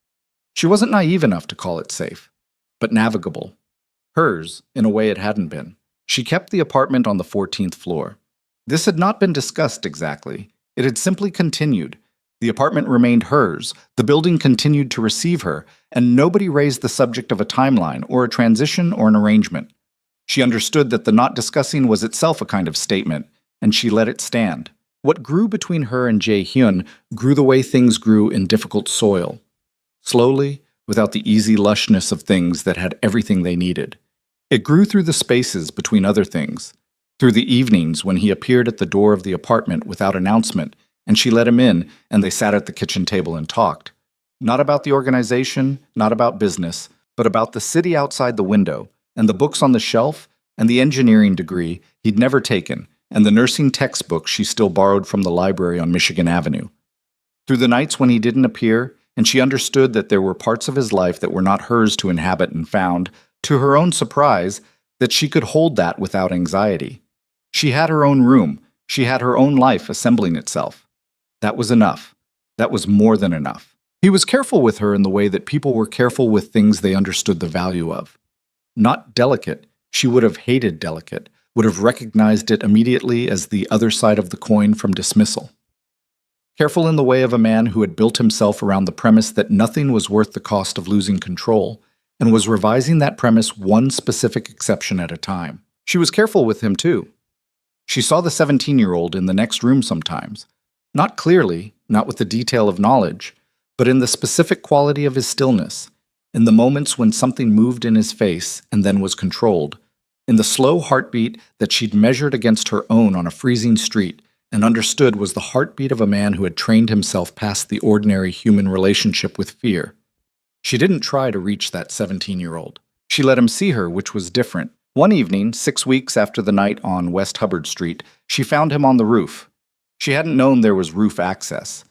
She wasn't naive enough to call it safe, but navigable. Hers, in a way it hadn't been. She kept the apartment on the 14th floor. This had not been discussed exactly. It had simply continued. The apartment remained hers, the building continued to receive her, and nobody raised the subject of a timeline or a transition or an arrangement. She understood that the not discussing was itself a kind of statement, and she let it stand. What grew between her and Jae-hyun grew the way things grew in difficult soil. Slowly, without the easy lushness of things that had everything they needed. It grew through the spaces between other things, through the evenings when he appeared at the door of the apartment without announcement, and she let him in, and they sat at the kitchen table and talked. Not about the organization, not about business, but about the city outside the window, and the books on the shelf, and the engineering degree he'd never taken, and the nursing textbook she still borrowed from the library on Michigan Avenue. Through the nights when he didn't appear, and she understood that there were parts of his life that were not hers to inhabit, and found, to her own surprise, that she could hold that without anxiety. She had her own room. She had her own life assembling itself. That was enough. That was more than enough. He was careful with her in the way that people were careful with things they understood the value of. Not delicate. She would have hated delicate, would have recognized it immediately as the other side of the coin from dismissal. Careful in the way of a man who had built himself around the premise that nothing was worth the cost of losing control, and was revising that premise one specific exception at a time. She was careful with him, too. She saw the 17-year-old in the next room sometimes, not clearly, not with the detail of knowledge, but in the specific quality of his stillness, in the moments when something moved in his face and then was controlled, in the slow heartbeat that she'd measured against her own on a freezing street and understood was the heartbeat of a man who had trained himself past the ordinary human relationship with fear. She didn't try to reach that 17-year-old. She let him see her, which was different. One evening, 6 weeks after the night on West Hubbard Street, she found him on the roof. She hadn't known there was roof access.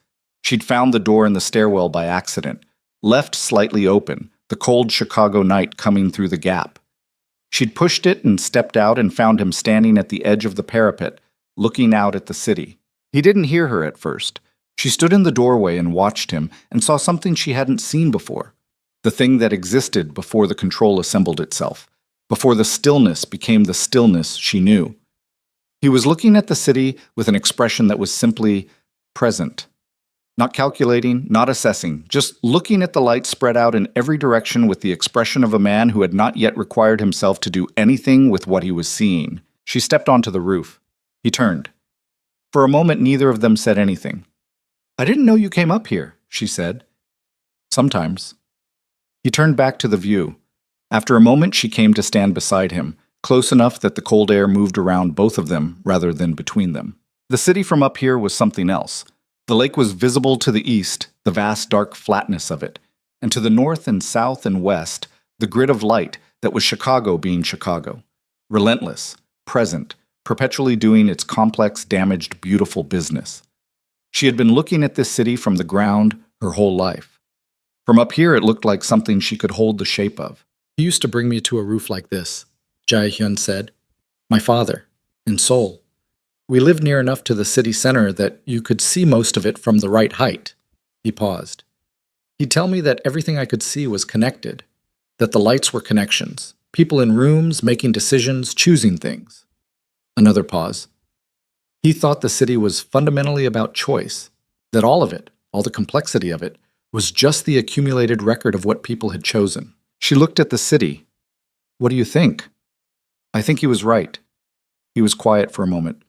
She'd found the door in the stairwell by accident, left slightly open, the cold Chicago night coming through the gap. She'd pushed it and stepped out and found him standing at the edge of the parapet, looking out at the city. He didn't hear her at first. She stood in the doorway and watched him and saw something she hadn't seen before. The thing that existed before the control assembled itself, before the stillness became the stillness she knew. He was looking at the city with an expression that was simply present. Not calculating, not assessing, just looking at the light spread out in every direction with the expression of a man who had not yet required himself to do anything with what he was seeing. She stepped onto the roof. He turned. For a moment, neither of them said anything. "I didn't know you came up here," she said. "Sometimes." He turned back to the view. After a moment, she came to stand beside him, close enough that the cold air moved around both of them rather than between them. The city from up here was something else. The lake was visible to the east, the vast dark flatness of it, and to the north and south and west, the grid of light that was Chicago being Chicago. Relentless, present, perpetually doing its complex, damaged, beautiful business. She had been looking at this city from the ground her whole life. From up here, it looked like something she could hold the shape of. "He used to bring me to a roof like this," Jae-hyun said. "My father, in Seoul. We lived near enough to the city center that you could see most of it from the right height." He paused. "He'd tell me that everything I could see was connected, that the lights were connections, people in rooms making decisions, choosing things." Another pause. He thought the city was fundamentally about choice, that all of it, all the complexity of it, was just the accumulated record of what people had chosen. She looked at the city. "What do you think?" "I think he was right." He was quiet for a moment.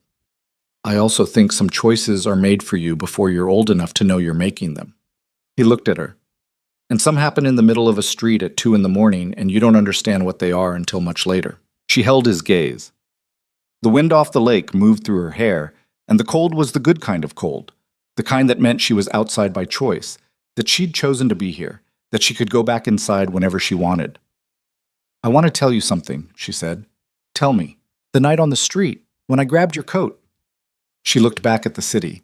"I also think some choices are made for you before you're old enough to know you're making them." He looked at her. "And some happen in the middle of a street at 2 a.m, and you don't understand what they are until much later." She held his gaze. The wind off the lake moved through her hair, and the cold was the good kind of cold, the kind that meant she was outside by choice, that she'd chosen to be here, that she could go back inside whenever she wanted. "I want to tell you something," she said. "Tell me. The night on the street, when I grabbed your coat." She looked back at the city.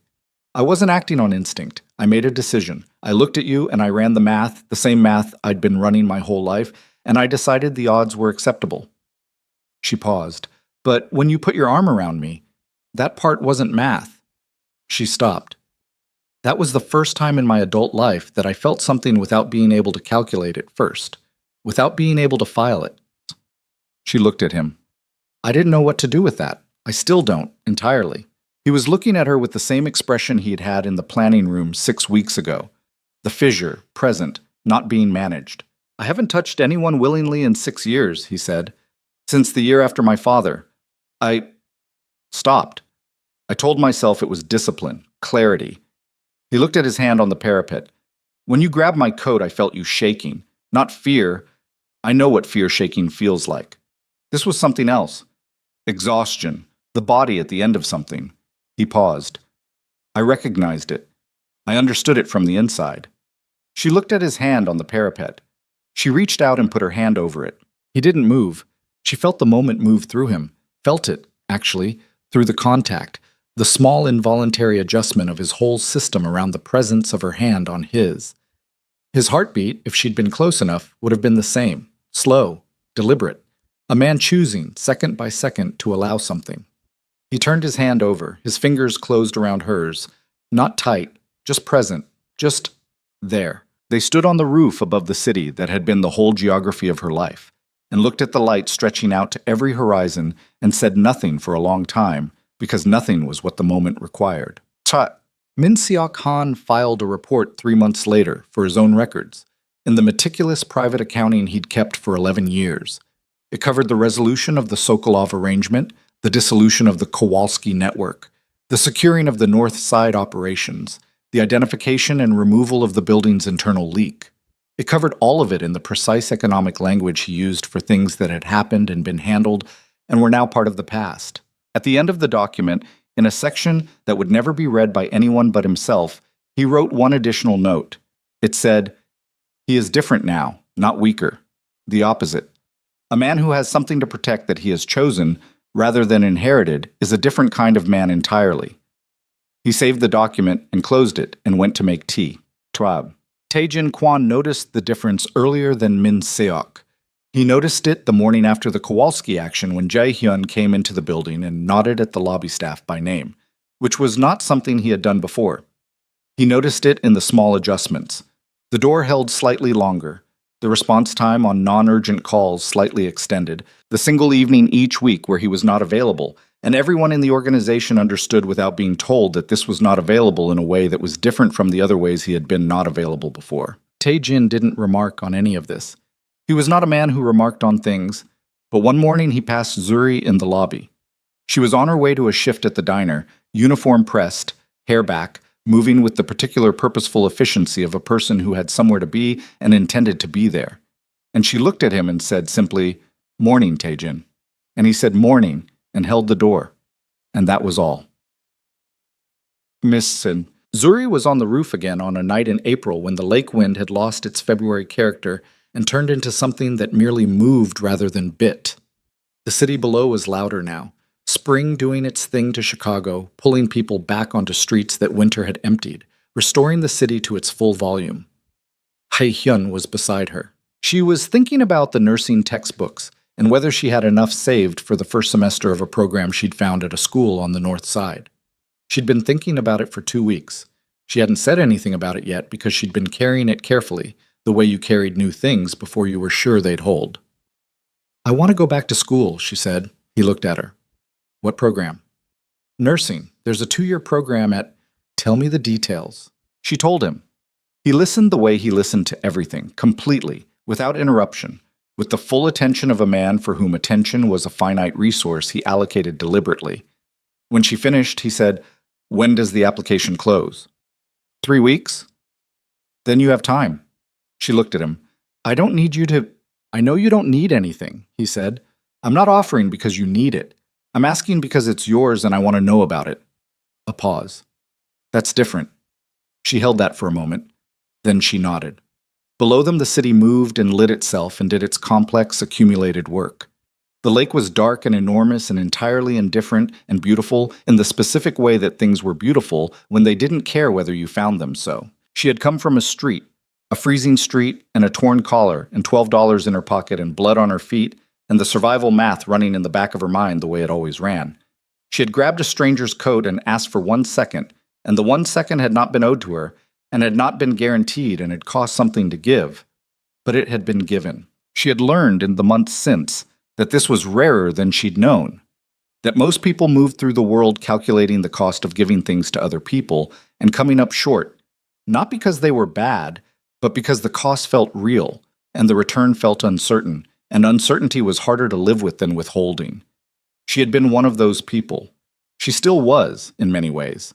"I wasn't acting on instinct. I made a decision. I looked at you and I ran the math, the same math I'd been running my whole life, and I decided the odds were acceptable." She paused. "But when you put your arm around me, that part wasn't math." She stopped. "That was the first time in my adult life that I felt something without being able to calculate it first, without being able to file it." She looked at him. "I didn't know what to do with that. I still don't, entirely." He was looking at her with the same expression he had had in the planning room 6 weeks ago. The fissure, present, not being managed. "I haven't touched anyone willingly in 6 years," he said. "Since the year after my father. I stopped. I told myself it was discipline, clarity." He looked at his hand on the parapet. "When you grabbed my coat, I felt you shaking. Not fear. I know what fear shaking feels like. This was something else. Exhaustion. The body at the end of something." He paused. "I recognized it. I understood it from the inside." She looked at his hand on the parapet. She reached out and put her hand over it. He didn't move. She felt the moment move through him. Felt it, actually, through the contact, the small involuntary adjustment of his whole system around the presence of her hand on his. His heartbeat, if she'd been close enough, would have been the same, slow, deliberate, a man choosing, second by second, to allow something. He turned his hand over, his fingers closed around hers, not tight, just present, just there. They stood on the roof above the city that had been the whole geography of her life, and looked at the light stretching out to every horizon and said nothing for a long time, because nothing was what the moment required. Min Seok Han filed a report 3 months later for his own records, in the meticulous private accounting he'd kept for 11 years. It covered the resolution of the Sokolov arrangement, the dissolution of the Kowalski network, the securing of the North Side operations, the identification and removal of the building's internal leak. It covered all of it in the precise economic language he used for things that had happened and been handled and were now part of the past. At the end of the document, in a section that would never be read by anyone but himself, he wrote one additional note. It said, "He is different now, not weaker. The opposite. A man who has something to protect that he has chosen, rather than inherited, is a different kind of man entirely." He saved the document and closed it and went to make tea. Tae-jin Kwon noticed the difference earlier than Min Seok. He noticed it the morning after the Kowalski action when Jae-hyun came into the building and nodded at the lobby staff by name, which was not something he had done before. He noticed it in the small adjustments. The door held slightly longer, the response time on non-urgent calls slightly extended, the single evening each week where he was not available, and everyone in the organization understood without being told that this was not available in a way that was different from the other ways he had been not available before. Tae-jin didn't remark on any of this. He was not a man who remarked on things, but one morning he passed Zuri in the lobby. She was on her way to a shift at the diner, uniform pressed, hair back, moving with the particular purposeful efficiency of a person who had somewhere to be and intended to be there. And she looked at him and said simply, "Morning, Tae-jin." And he said morning and held the door. And that was all. Miss Sin. Zuri was on the roof again on a night in April when the lake wind had lost its February character and turned into something that merely moved rather than bit. The city below was louder now, spring doing its thing to Chicago, pulling people back onto streets that winter had emptied, restoring the city to its full volume. Hae-hyun was beside her. She was thinking about the nursing textbooks and whether she had enough saved for the first semester of a program she'd found at a school on the North Side. She'd been thinking about it for 2 weeks. She hadn't said anything about it yet because she'd been carrying it carefully, the way you carried new things before you were sure they'd hold. "I want to go back to school," she said. He looked at her. "What program?" "Nursing. There's a 2-year program at—" "Tell me the details." She told him. He listened the way he listened to everything, completely, without interruption, with the full attention of a man for whom attention was a finite resource he allocated deliberately. When she finished, he said, "When does the application close?" 3 weeks? "Then you have time." She looked at him. "I don't need you to—" "I know you don't need anything," he said. "I'm not offering because you need it. I'm asking because it's yours and I want to know about it." A pause. "That's different." She held that for a moment. Then she nodded. Below them the city moved and lit itself and did its complex, accumulated work. The lake was dark and enormous and entirely indifferent and beautiful in the specific way that things were beautiful when they didn't care whether you found them so. She had come from a street, a freezing street, and a torn collar, and $12 in her pocket and blood on her feet, and the survival math running in the back of her mind the way it always ran. She had grabbed a stranger's coat and asked for 1 second, and the 1 second had not been owed to her, and had not been guaranteed and had cost something to give. But it had been given. She had learned in the months since that this was rarer than she'd known, that most people moved through the world calculating the cost of giving things to other people and coming up short, not because they were bad, but because the cost felt real, and the return felt uncertain, and uncertainty was harder to live with than withholding. She had been one of those people. She still was, in many ways.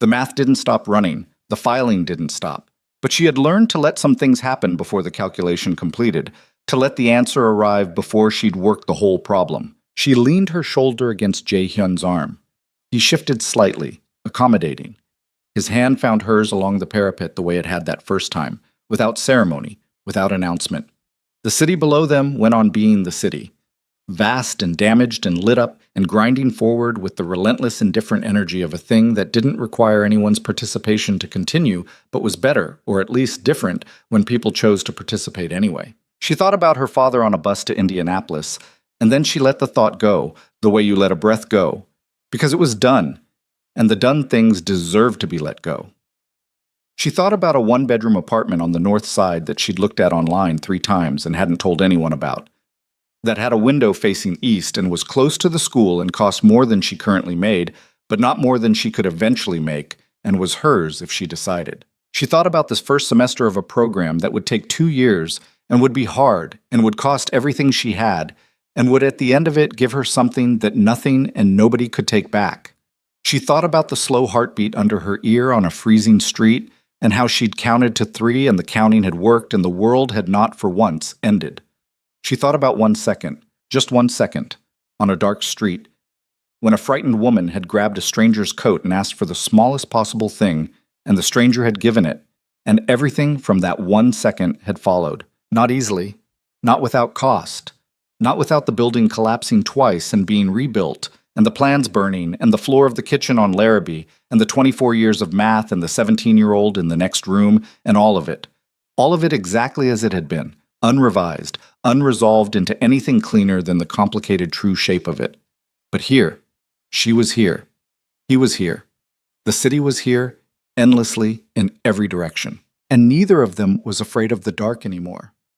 The math didn't stop running, the filing didn't stop, but she had learned to let some things happen before the calculation completed, to let the answer arrive before she'd worked the whole problem. She leaned her shoulder against Jae-hyun's arm. He shifted slightly, accommodating. His hand found hers along the parapet the way it had that first time, without ceremony, without announcement. The city below them went on being the city, vast and damaged and lit up and grinding forward with the relentless indifferent energy of a thing that didn't require anyone's participation to continue, but was better, or at least different, when people chose to participate anyway. She thought about her father on a bus to Indianapolis, and then she let the thought go, the way you let a breath go, because it was done, and the done things deserved to be let go. She thought about a 1-bedroom apartment on the North Side that she'd looked at online 3 times and hadn't told anyone about. that had a window facing east and was close to the school and cost more than she currently made, but not more than she could eventually make, and was hers if she decided. She thought about this first semester of a program that would take 2 years and would be hard and would cost everything she had, and would at the end of it give her something that nothing and nobody could take back. She thought about the slow heartbeat under her ear on a freezing street, and how she'd counted to 3 and the counting had worked and the world had not for once ended. She thought about 1 second, just 1 second, on a dark street, when a frightened woman had grabbed a stranger's coat and asked for the smallest possible thing, and the stranger had given it, and everything from that 1 second had followed. Not easily, not without cost, not without the building collapsing twice and being rebuilt, and the plans burning, and the floor of the kitchen on Larrabee, and the 24 years of math, and the 17-year-old in the next room, and all of it. All of it exactly as it had been, unrevised, unresolved into anything cleaner than the complicated true shape of it. But here, she was here. He was here. The city was here, endlessly, in every direction. And neither of them was afraid of the dark anymore.